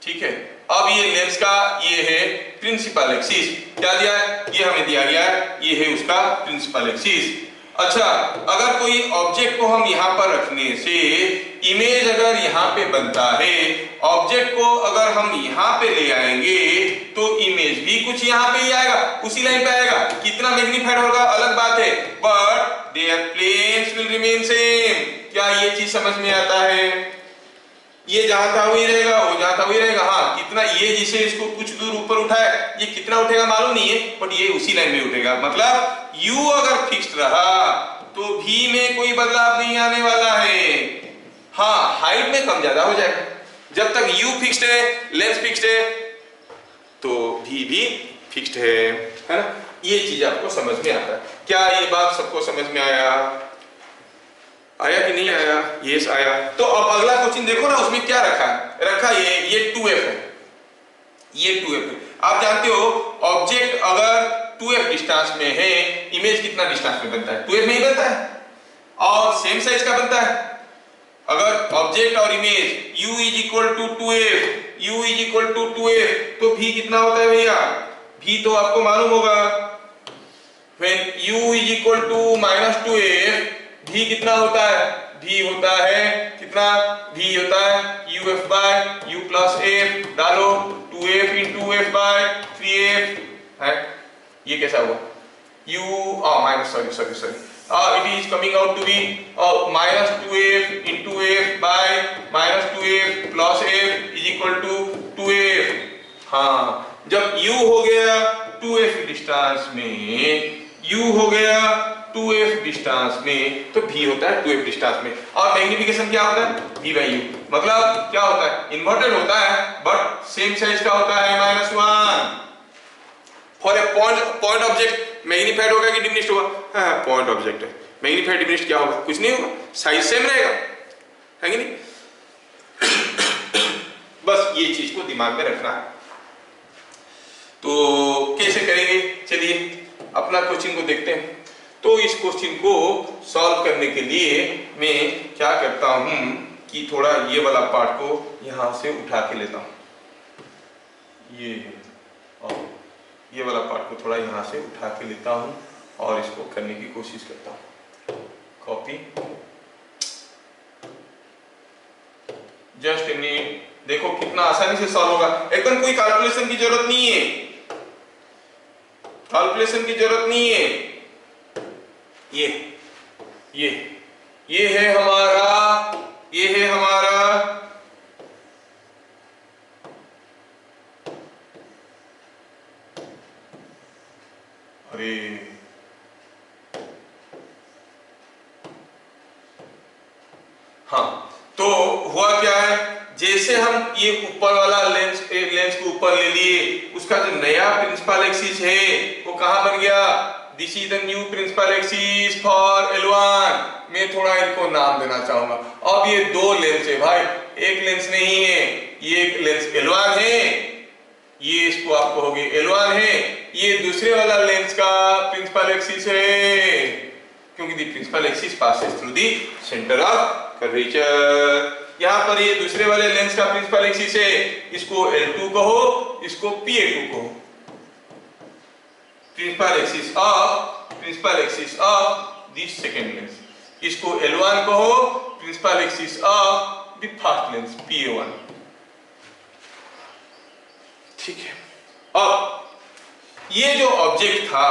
ठीक है। अब ये लेंस का ये है प्रिंसिपल एक्सिस, क्या दिया है, ये हमें दिया गया है, ये है उसका प्रिंसिपल एक्सिस। अच्छा, अगर कोई ऑब्जेक्ट को हम यहाँ पर रखने से इमेज अगर यहाँ पे बनता है, ऑब्जेक्ट को अगर हम यहाँ पे ले आएंगे तो इमेज भी कुछ यहाँ पे ही आएगा, उसी लाइन पे आएगा। कितना मैग्नीफाइड होगा अलग बात है, but their planes will remain same. क्या ये चीज समझ में आता है? ये जहां था वही रहेगा, वो जहां था वही रहेगा। हाँ, कितना ये जिसे इसको कुछ दूर ऊपर उठाए, ये कितना उठेगा मालूम नहीं है, बट ये उसी लाइन में उठेगा। मतलब u अगर फिक्स्ड रहा तो v में कोई बदलाव नहीं आने वाला है। हाँ, हाइट में कम ज्यादा हो जाएगा। जब तक u फिक्स्ड है, लेंस फिक्स्ड है, तो v भी फिक्स्ड है ना। ये चीज आपको समझ में आता है। क्या ये बात सबको समझ में आया कि नहीं आया? यस आया। तो अब अगला क्वेश्चन देखो ना, उसमें क्या रखा है? रखा ये 2f है, ये 2f है। आप जानते हो ऑब्जेक्ट अगर 2f डिस्टेंस में है, इमेज कितना डिस्टेंस में बनता है? 2f में ही बनता है और सेम साइज का बनता है। अगर ऑब्जेक्ट और image u is equal to 2f, तो v कितना होता है भैया? v तो आपको मालूम होगा, when u is equal to -2f, v कितना होता है? v होता है कितना? v होता है uf by u plus f, डालो 2f into f bye 3f है। ये कैसा हुआ? it is coming out to be -2f into f by -2f plus f is equal to 2f। हाँ, जब u हो गया 2f डिस्टेंस में, u हो गया 2f डिस्टेंस में, तो v होता है 2f डिस्टेंस में। और मैग्निफिकेशन क्या होता है? v by u। मतलब क्या होता है? इन्वर्टेड होता है बट सेम साइज का होता है, -1। For a point object magnified होगा कि डिमिनिश्ड होगा? हाँ, पॉइंट ऑब्जेक्ट है, मैग्नीफाइड डिमिनिश्ड क्या होगा? कुछ नहीं होगा, साइज सेम रहेगा, है कि नहीं? बस ये चीज को दिमाग में रखना है। तो कैसे करेंगे? चलिए अपना क्वेश्चन को देखते हैं। तो इस क्वेश्चन को सॉल्व करने के लिए मैं क्या करता हूं कि थोड़ा ये वाला पार्ट को यहां से उठा के लेता हूं, ये वाला पार्ट को थोड़ा यहां से उठा के लेता हूं और इसको करने की कोशिश करता हूं। Copy, just a minute. देखो कितना आसानी से सॉल्व होगा, एकदम कोई कैलकुलेशन की जरूरत नहीं है, कैलकुलेशन की जरूरत नहीं है। ये है हमारा अरे हाँ, तो हुआ क्या है? जैसे हम ये ऊपर वाला लेंस को ऊपर ले लिए, उसका जो नया प्रिंसिपल एक्सिस है वो कहां बन गया? This is the new principal axis for L1। मैं थोड़ा इनको नाम देना चाहूंगा। अब ये दो लेंस है भाई, एक लेंस नहीं है, ये एक लेंस L1 है, ये इसको आप कहोगे L1 है, ये दूसरे वाला लेंस का प्रिंसिपल एक्सिस है, क्योंकि the principal axis passes through the centre of curvature. यहां पर ये दूसरे वाले लेंस का प्रिंसिपल एक्सिस है, इसको L2 कहो, इसको PA2 कहो। Principal axis of this second lens, इसको L1 कहो, principal axis of the first lens PA1। ठीक है। अब ये जो ऑब्जेक्ट था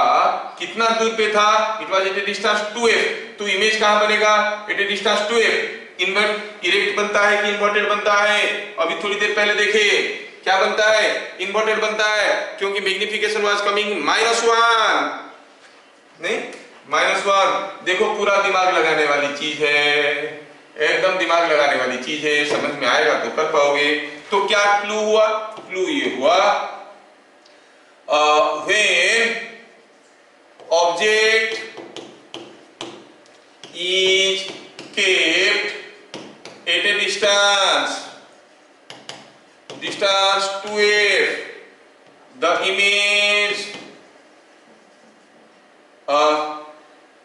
कितना दूर पे था? It was at a distance 2f। तो इमेज कहां बनेगा? Eight a distance 2f। Erect बनता है कि इन्वर्टेड बनता है? अभी थोड़ी देर पहले देखे क्या बनता है? इन्वर्टेड बनता है, क्योंकि मैग्निफिकेशन वाज कमिंग -1, नहीं -1। देखो पूरा दिमाग लगाने वाली चीज है, एकदम दिमाग लगाने वाली चीज है, समझ में आएगा तो कर पाओगे। तो क्या क्लू हुआ? क्लू ये हुआ when object is kept at a distance 2f, the image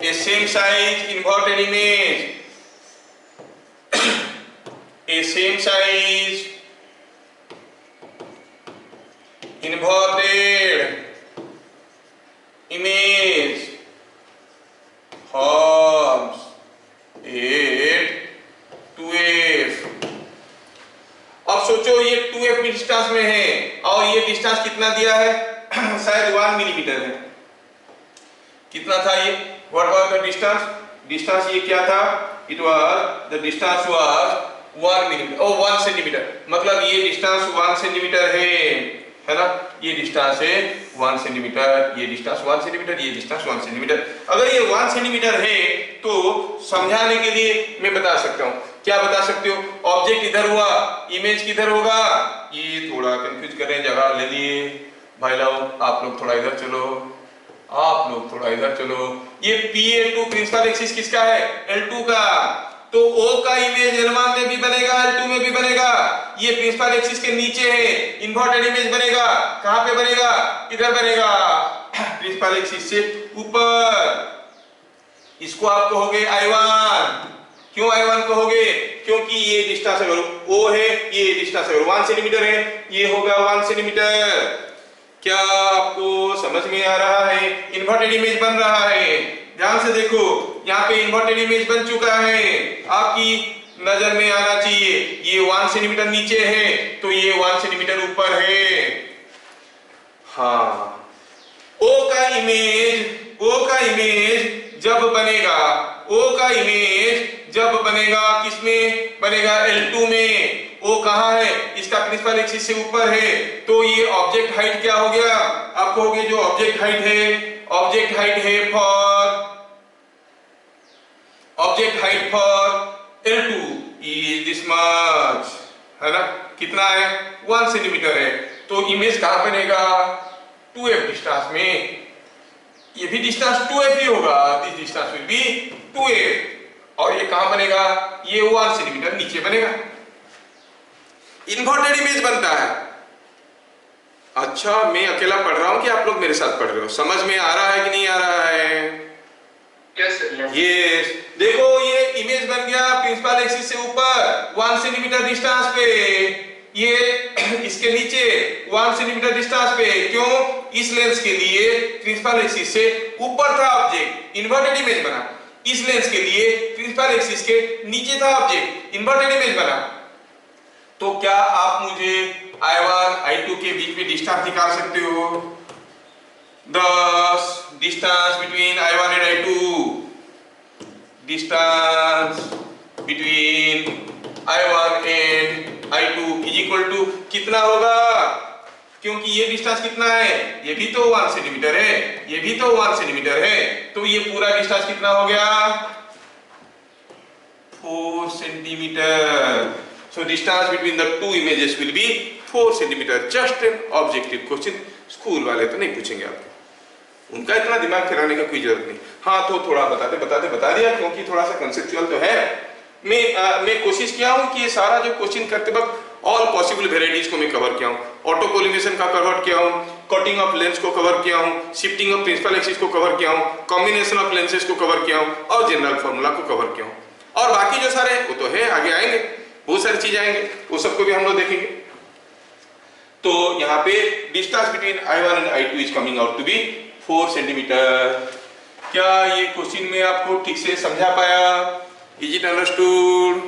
a same size inverted image, a same size inverted image forms at 2f। अब सोचो ये 2f डिस्टेंस में है और ये डिस्टेंस कितना दिया है? शायद 1 मिलीमीटर है। कितना था ये? What was the distance? Distance ये क्या था? It was the distance was 1 millimetre, 1 centimetre. मतलब ये डिस्टेंस 1 सेंटीमीटर है ना? ये डिस्टेंस है 1 सेंटीमीटर, ये डिस्टेंस 1 सेंटीमीटर, ये डिस्टेंस 1 सेंटीमीटर। अगर ये 1 सेंटीमीटर है तो समझाने के लिए मैं बता सकता हूं। क्या बता सकते हो? ऑब्जेक्ट इधर हुआ, इमेज किधर होगा? ये थोड़ा कंफ्यूज कर रहे हैं, जगह ले लिए, भाई लोग आप लोग थोड़ा इधर चलो, आप लोग थोड़ा इधर चलो। ये PA2 प्रिंसिपल एक्सिस किसका है? L2 का। तो O का इमेज L1 में भी बनेगा, L2 में भी बनेगा। ये प्रिंसिपल एक्सिस के नीचे है, इन्वर्टेड इमेज बनेगा। कहां पे बनेगा? इधर बनेगा, प्रिंसिपल एक्सिस से ऊपर। इसको आप कहोगे I1। क्यों I1 कहोगे? क्योंकि ये डिस्टेंस अगर O है, ये डिस्टेंस अगर 1 सेंटीमीटर है, ये होगा 1 सेंटीमीटर। क्या आपको समझ में आ रहा है? इन्वर्टेड इमेज बन रहा है, ध्यान से देखो, यहाँ पे इन्वर्टेड इमेज बन चुका है, आपकी नजर में आना चाहिए। ये 1 सेंटीमीटर नीचे है, तो ये 1 सेंटीमीटर ऊपर है। हाँ, O का इमेज जब बनेगा, O का इमेज जब बनेगा, किसमें बनेगा? L2 में। O कहां है? इसका प्रिंसिपल एक्सिस से ऊपर है, तो ये ऑब्जेक्ट हाइट क्या हो गया? आप कहोगे जो ऑब्जेक्ट हाइट है for L2 is this much, है ना? कितना है? 1 सेंटीमीटर है। तो इमेज कहां बनेगा? 2F डिस्टेंस में। ये भी डिस्टेंस 2F ही होगा, this distance will be 2F। और ये कहां बनेगा? ये 1 सेंटीमीटर नीचे बनेगा। इन्वर्टेड इमेज बनता है। अच्छा, मैं अकेला पढ़ रहा हूं कि आप लोग मेरे साथ पढ़ रहे हो? समझ में आ रहा है कि नहीं आ रहा है? यस। देखो, ये इमेज बन गया प्रिंसिपल एक्सिस से ऊपर 1 सेंटीमीटर डिस्टेंस पे, ये इसके नीचे 1 सेंटीमीटर डिस्टेंस पे। क्यों? इस लेंस के लिए प्रिंसिपल एक्सिस से ऊपर था ऑब्जेक्ट, इन्वर्टेड इमेज बना। इस लेंस के लिए प्रिंसिपल एक्सिस के नीचे था ऑब्जेक्ट, इन्वर्टेड इमेज बना। तो क्या आप मुझे I1 I2 के बीच में डिस्टेंस निकाल सकते हो? Thus, distance between I1 and I2, distance between I1 and I2 is equal to कितना होगा? क्योंकि ये डिस्टेंस कितना है? ये भी तो 1 सेंटीमीटर है, ये भी तो 1 सेंटीमीटर है, तो ये पूरा डिस्टेंस कितना हो गया? 4 centimetre. So distance between the two images will be 4 centimetre. Just an objective question, school वाले तो नहीं पूछेंगे आपको, उनका इतना दिमाग खिलाने का कोई जरूरत नहीं। हाँ, तो थोड़ा बता दिया, क्योंकि थोड़ा सा कंसेप्चुअल तो है। मैं कोशिश किया हूँ कि ये सारा जो क्वेश्चन करते वक्त ऑल पॉसिबल वेराइटीज को मैं कवर किया हूँ। ऑटो कोलिमेशन का कवर किया हूँ, कटिंग ऑफ लेंस को कवर किया हूँ, शिफ्टिंग ऑफ प्रिंसिपल एक्सिस को कवर किया हूँ, कॉम्बिनेशन ऑफ लेंसेज को कवर किया हूँ, और जनरल फॉर्मूला को कवर किया हूँ। और बाकी जो सारे वो तो है, आगे आएंगे, बहुत सारी चीज आएंगे, वो सबको भी हम लोग देखेंगे। तो यहाँ पे distance between I1 and I2 is coming out to be 4 centimetre. क्या ये क्वेश्चन में आपको ठीक से समझा पाया? Is it understood?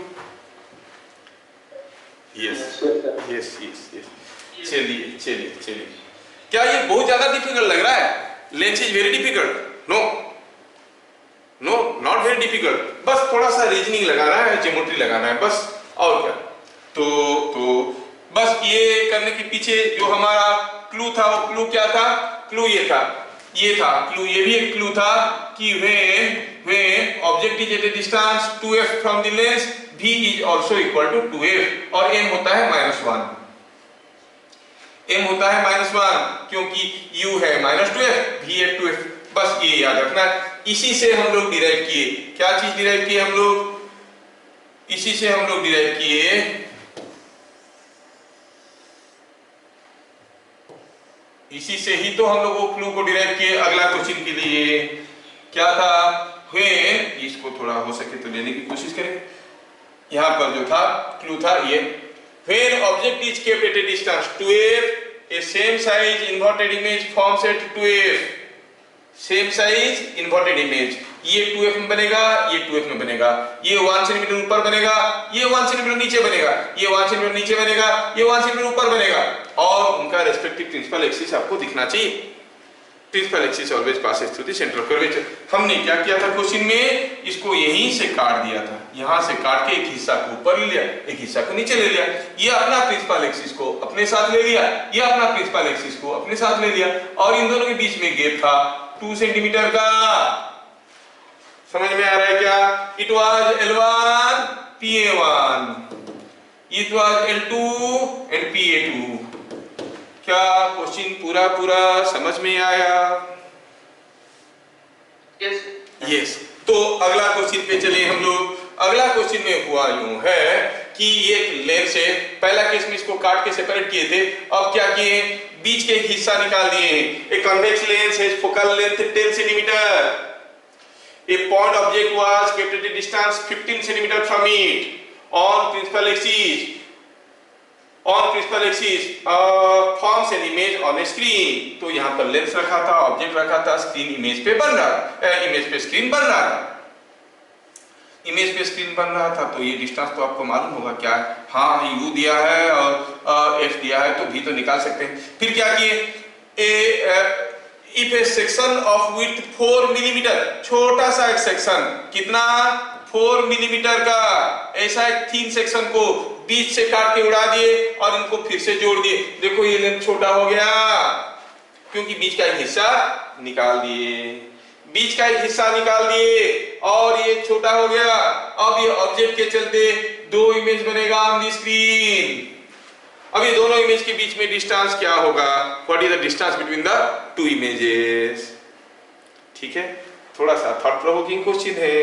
यस। चलिए। क्या ये बहुत ज्यादा डिफिकल्ट लग रहा है? Lens is very difficult? No, not very difficult. बस थोड़ा सा रीजनिंग लगाना है, ज्योमेट्री लगाना है, बस। और क्या? तो बस ये करने के पीछे जो हमारा क्लू था, वो क्लू क्या था? क्लू ये था, क्लू ये भी एक क्लू था कि when object is at a distance 2f from the lens, v is also equal to 2f, और m होता है -1। m होता है -1 क्योंकि u है -2f, v है 2f। बस ये याद रखना। इसी से हम लोग डिराइव किए, क्या चीज डिराइव किए हम लोग? इसी से हम लोग डिराइव किए इसी से ही तो हम लोग वो क्लू को डिराइव किए अगला क्वेश्चन के लिए। क्या था? when, इसको थोड़ा हो सके तो लेने की कोशिश करें। यहां पर जो था क्लू था ये, when object is kept at a distance 2f, a same size inverted image forms at 2f। Same size inverted image, ये 2f में बनेगा, ये 2f में बनेगा, ये 1 सेंटीमीटर ऊपर बनेगा, ये 1 सेंटीमीटर नीचे बनेगा, ये 1 सेंटीमीटर नीचे बनेगा, ये 1 सेंटीमीटर ऊपर बनेगा, और उनका रेस्पेक्टिव प्रिंसिपल एक्सिस आपको दिखना चाहिए। Principal axis always passes through the centre of curvature. हमने क्या किया था क्वेश्चन में? इसको यहीं से काट दिया था, यहां से काट के एक हिस्सा को ऊपर ले लिया, एक हिस्सा को नीचे ले लिया। ये अपना प्रिंसिपल एक्सिस को अपने साथ ले लिया, ये अपना प्रिंसिपल एक्सिस को अपने साथ ले लिया, और इन दोनों के बीच में गैप था 2 सेंटीमीटर का। समझ में आ रहा है क्या? It was L1 PA1, it was L2 and PA2। क्या क्वेश्चन पूरा पूरा समझ में आया? यस। तो अगला क्वेश्चन पे चले हम लोग। अगला क्वेश्चन में हुआ यूं है कि ये लेंस है, पहला केस में इसको काट के सेपरेट किए थे, अब क्या किए, बीच के हिस्सा निकाल दिए हैं। एक कन्वेक्स लेंस है, focal length 10 centimetre. A point object was kept at a distance 15 centimeter from it on principal axis. On principal axis forms an image on a screen. तो यहाँ पर लेंस रखा था, ऑब्जेक्ट रखा था, स्क्रीन इमेज पे बन रहा, इमेज पे स्क्रीन बन रहा था, इमेज पे स्क्रीन बन रहा था। तो ये डिस्टेंस तो आपको मालूम होगा क्या है, हाँ u दिया है और f दिया है, तो v तो निकाल सकते हैं। फिर क्या किए, if a section of width 4 millimetre, छोटा सा एक सेक्शन, कितना, 4 मिलीमीटर का ऐसा एक थीन सेक्शन को बीच से काट के उड़ा दिए और इनको फिर से जोड़ दिए। देखो ये लेंथ छोटा हो गया क्योंकि बीच का एक हिस्सा निकाल दिए, बीच का एक हिस्सा निकाल दिए और ये छोटा हो गया। अब ये ऑब्जेक्ट के चलते दो इमेज बनेगा ऑन द स्क्रीन। अब ये दोनों इमेज के बीच में डिस्टेंस क्या होगा, what is the distance between the two images. ठीक है, थोड़ा सा थॉट प्रोवोकिंग क्वेश्चन है,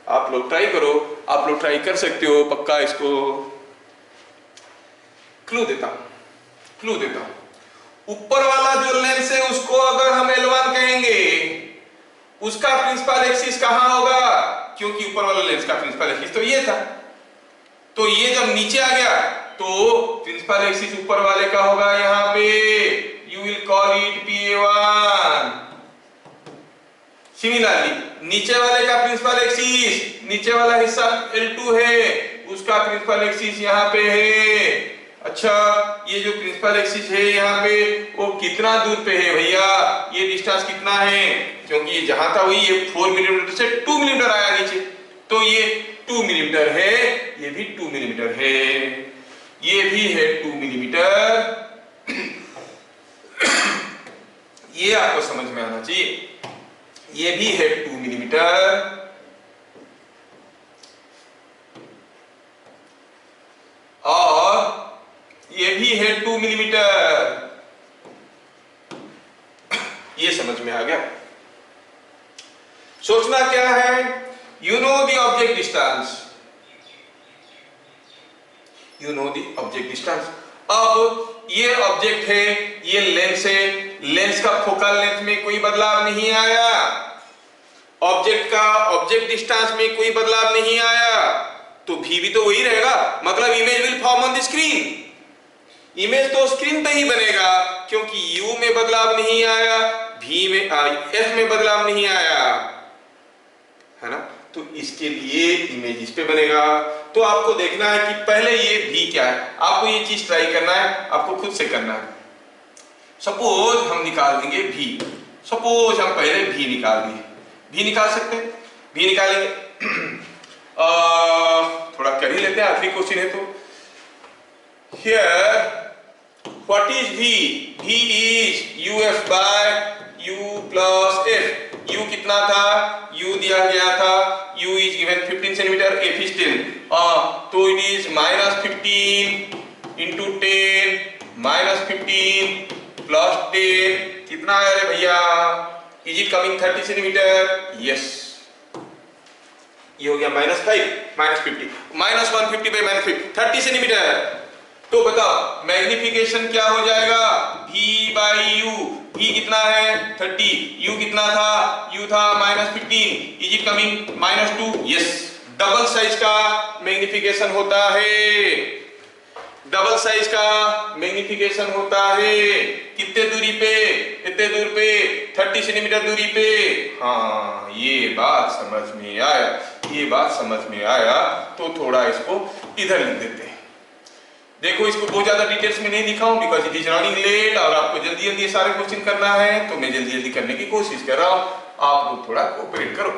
आप लोग ट्राई करो, आप लोग ट्राई कर सकते हो पक्का। इसको क्लू देता हूं, ऊपर वाला जो लेंस है उसको अगर हम L1 कहेंगे, उसका प्रिंसिपल एक्सिस कहां होगा, क्योंकि ऊपर वाला लेंस का प्रिंसिपल एक्सिस तो ये था, तो ये जब नीचे आ गया तो प्रिंसिपल एक्सिस ऊपर वाले का होगा यहाँ पे, you will call it PA1। Similarly नीचे वाले का प्रिंसिपल एक्सिस, नीचे वाला हिस्सा L2 है, उसका प्रिंसिपल एक्सिस यहाँ पे है। अच्छा, ये जो प्रिंसिपल एक्सिस है यहाँ पे वो कितना दूर पे है भैया, ये डिस्टेंस कितना है, क्योंकि ये जहां था वही, ये 4 मिलीमीटर से 2 मिलीमीटर आया नीचे, तो ये 2 मिलीमीटर है, ये भी 2 मिलीमीटर है, ये भी है 2 मिलीमीटर। ये आपको समझ में आना चाहिए, ये भी है 2 मिलीमीटर और ये भी है 2 मिलीमीटर। ये समझ में आ गया। सोचना क्या है, you know the object distance, you know the object distance. अब ये ऑब्जेक्ट है, ये लेंस है, लेंस का फोकल लेंथ में कोई बदलाव नहीं आया, ऑब्जेक्ट का ऑब्जेक्ट डिस्टेंस में कोई बदलाव नहीं आया, तो v भी तो वही रहेगा, मतलब image will form on the screen, image तो स्क्रीन पे ही बनेगा, क्योंकि u में बदलाव नहीं आया, v में f में बदलाव नहीं आया, है ना। तो इसके लिए इमेज इस पे बनेगा। तो आपको देखना है कि पहले ये v क्या है, आपको ये चीज ट्राई करना है, आपको खुद से करना है। सपोज हम निकाल देंगे v, सपोज हम पहले v निकाल दिए, v निकाल सकते हैं, v निकालेंगे। थोड़ा कर ही लेते हैं, आखिरी क्वेश्चन है तो। Here what is v? v is uf by u plus f। u कितना था, u दिया गया था, u is given 15 centimetre, f is 10, तो it is -15 into 10 -15 plus 10 कितना है रे भैया, is it coming 30 centimetre? yes, ये हो गया -5 -50 -150 by -50 30 सेंटीमीटर। तो बताओ मैग्निफिकेशन क्या हो जाएगा, v by u, v कितना है 30, u कितना था, u था -15, is it coming -2? Yes, double size का मैग्निफिकेशन होता है, डबल साइज का मैग्निफिकेशन होता है। कितने दूरी पे, कितने दूर पे, 30 सेंटीमीटर दूरी पे। हाँ, ये बात समझ में आया, ये बात समझ में आया। तो थोड़ा इसको इधर लिख देते हैं। देखो, इसको बहुत ज्यादा डिटेल्स में नहीं दिखाऊं because it is running late और आपको जल्दी जल्दी सारे क्वेश्चन करना है, तो मैं जल्दी जल्दी करने की कोशिश कर रहा हूं, आप लोग थोड़ा कोऑपरेट करो।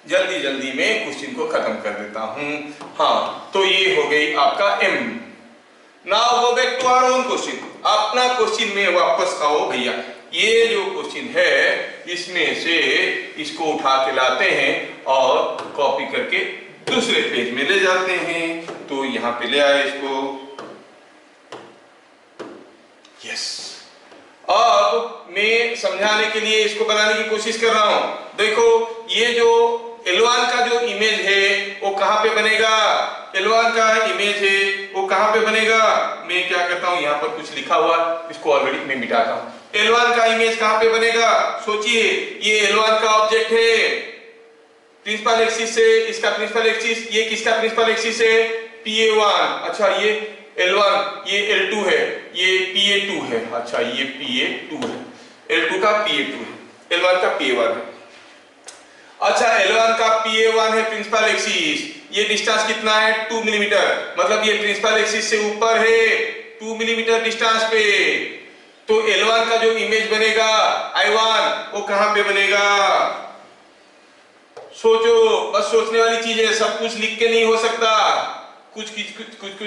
जल्दी जल्दी में क्वेश्चन को खत्म कर देता हूं। हाँ, तो ये हो गई आपका m। Now go back to our own question, अपना क्वेश्चन में वापस आओ भैया। ये जो क्वेश्चन है इसमें से इसको उठा के लाते हैं और कॉपी करके दूसरे पेज में ले जाते हैं। तो यहाँ पे ले आए इसको, अब मैं समझाने के लिए इसको बनाने की कोशिश कर रहा हूं। देखो ये जो L1 का जो इमेज है वो कहां पे बनेगा, L1 का इमेज है वो कहां पे बनेगा। मैं क्या करता हूं, यहां पर कुछ लिखा हुआ इसको ऑलरेडी मैं मिटाता हूं। L1 का इमेज कहां पे बनेगा, सोचिए ये L1 का ऑब्जेक्ट है, प्रिंसिपल एक्सिस से इसका प्रिंसिपल एक्सिस, ये किसका प्रिंसिपल एक्सिस है, PA1। अच्छा ये L1, ये L2 है, ये PA2 है। अच्छा ये PA2 है, L2 का PA2 है, L1 का PA1 है। अच्छा L1 का PA1 है प्रिंसिपल एक्सिस, ये डिस्टेंस कितना है 2 मिलीमीटर, मतलब ये प्रिंसिपल एक्सिस से ऊपर है 2 मिलीमीटर डिस्टेंस पे। तो L1 का जो इमेज बनेगा I1 वो कहां पे बनेगा, सोचो, बस सोचने वाली चीज है, सब कुछ लिख के नहीं हो सकता, कुछ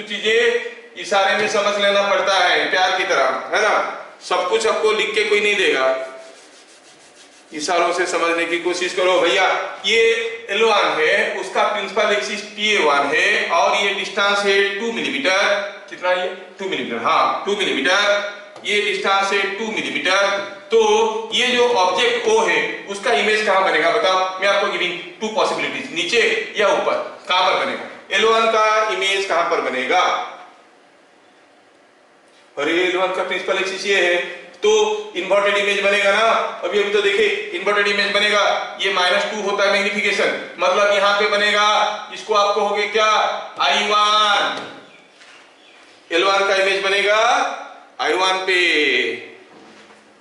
चीजें इशारे में समझ लेना पड़ता है, प्यार की तरह, है ना। सब कुछ आपको लिख के कोई नहीं देगा, इशारों से समझने की कोशिश करो। भैया ये L1 है, उसका प्रिंसिपल एक्सिस PA1 है और ये डिस्टेंस है 2 मिलीमीटर। कितना ये 2 मिलीमीटर, हाँ 2 मिलीमीटर, ये डिस्टेंस है 2 मिलीमीटर। तो ये जो ऑब्जेक्ट O है उसका इमेज कहां बनेगा बताओ, मैं आपको गिविंग 2 पॉसिबिलिटीज, नीचे या ऊपर, कहां पर बनेगा, L1 का इमेज कहां पर बनेगा। अरे L1 का प्रिंसिपल एक्सिस ये है तो इन्वर्टेड इमेज बनेगा ना। अभी तो देखिए इन्वर्टेड इमेज बनेगा, ये -2 होता है मैग्निफिकेशन, मतलब यहां पे बनेगा, इसको आप कहोगे क्या I1, L1 का इमेज बनेगा I1 पे।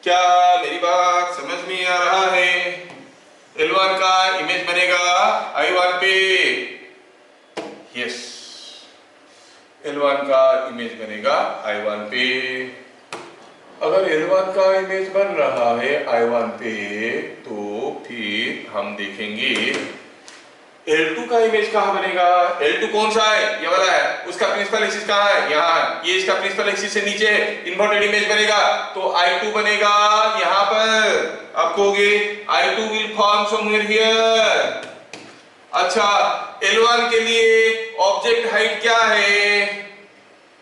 क्या मेरी बात समझ में आ रहा है, L1 का इमेज बनेगा I1 पे, यस L1 का इमेज बनेगा I1 पे। अगर L1 का इमेज बन रहा है I1 पे तो फिर हम देखेंगे L2 का इमेज कहां बनेगा। L2 कौन सा है, ये वाला है, उसका प्रिंसिपल एक्सिस कहां है, यहाँ है, ये इसका प्रिंसिपल एक्सिस से नीचे है, इन्वर्टेड इमेज बनेगा तो I2 बनेगा यहां पर। आप कहोगे I2 will form somewhere here. अच्छा L1 के लिए ऑब्जेक्ट हाइट क्या है,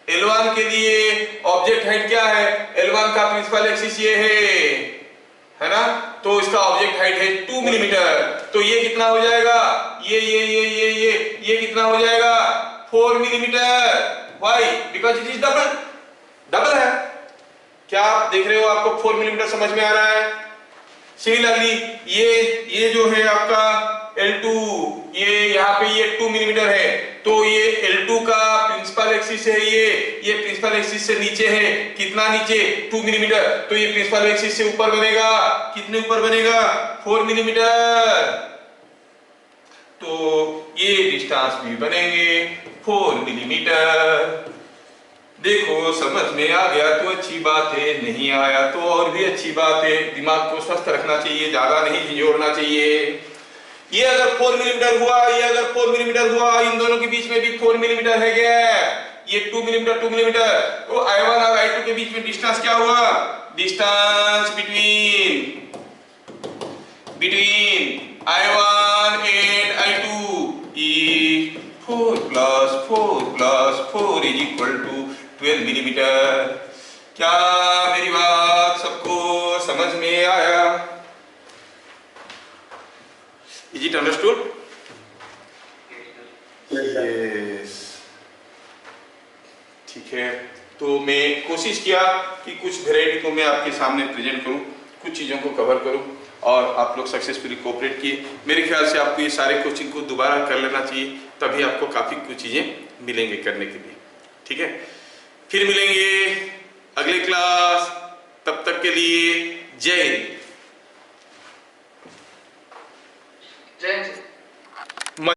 L1 के लिए ऑब्जेक्ट हाइट क्या है, L1 का प्रिंसिपल एक्सिस ये है ना, तो इसका ऑब्जेक्ट हाइट है 2 मिलीमीटर। तो ये कितना हो जाएगा, ये कितना हो जाएगा 4 millimetre. Why, because it is double है। क्या आप देख रहे हो, आपको 4 मिलीमीटर समझ में आ रहा है। सिमिलरली ये जो है आपका L2, ये यहाँ पे ये 2 मिलीमीटर है, तो ये L2 का प्रिंसिपल एक्सिस है, ये प्रिंसिपल एक्सिस से नीचे है, कितना नीचे 2 मिलीमीटर, तो ये प्रिंसिपल एक्सिस से ऊपर बनेगा, कितने ऊपर बनेगा 4 मिलीमीटर। तो ये डिस्टेंस भी बनेंगे 4 मिलीमीटर। देखो समझ में आ गया तो अच्छी बात है, नहीं आया तो और भी अच्छी बात है। दिमाग को स्वस्थ रखना चाहिए, ज्यादा नहीं झिझोड़ना चाहिए। ये अगर 4 मिलीमीटर हुआ, ये अगर 4 मिलीमीटर हुआ, इन दोनों के बीच में भी 4 मिलीमीटर है गया, ये 2 मिलीमीटर, तो I1 और I2 के बीच में डिस्टेंस क्या हुआ, distance between I1 and I2 is 4 + 4 is equal to 12 millimetre. क्या मेरी बात सबको समझ में आया? Is it understood? Yes. ठीक है, तो मैं कोशिश किया कि कुछ वैरायटी को मैं आपके सामने प्रेजेंट करूं, कुछ चीज़ों को कवर करूं और आप लोग सक्सेसफुली कोऑपरेट किए। मेरे ख्याल से आपको ये सारे कोचिंग को दोबारा कर लेना चाहिए, तभी आपको काफ़ी कुछ चीज़ें मिलेंगे करने के लिए। ठीक है, फिर मिलेंगे अगले क्लास, तब तक के लिए जय हिंद।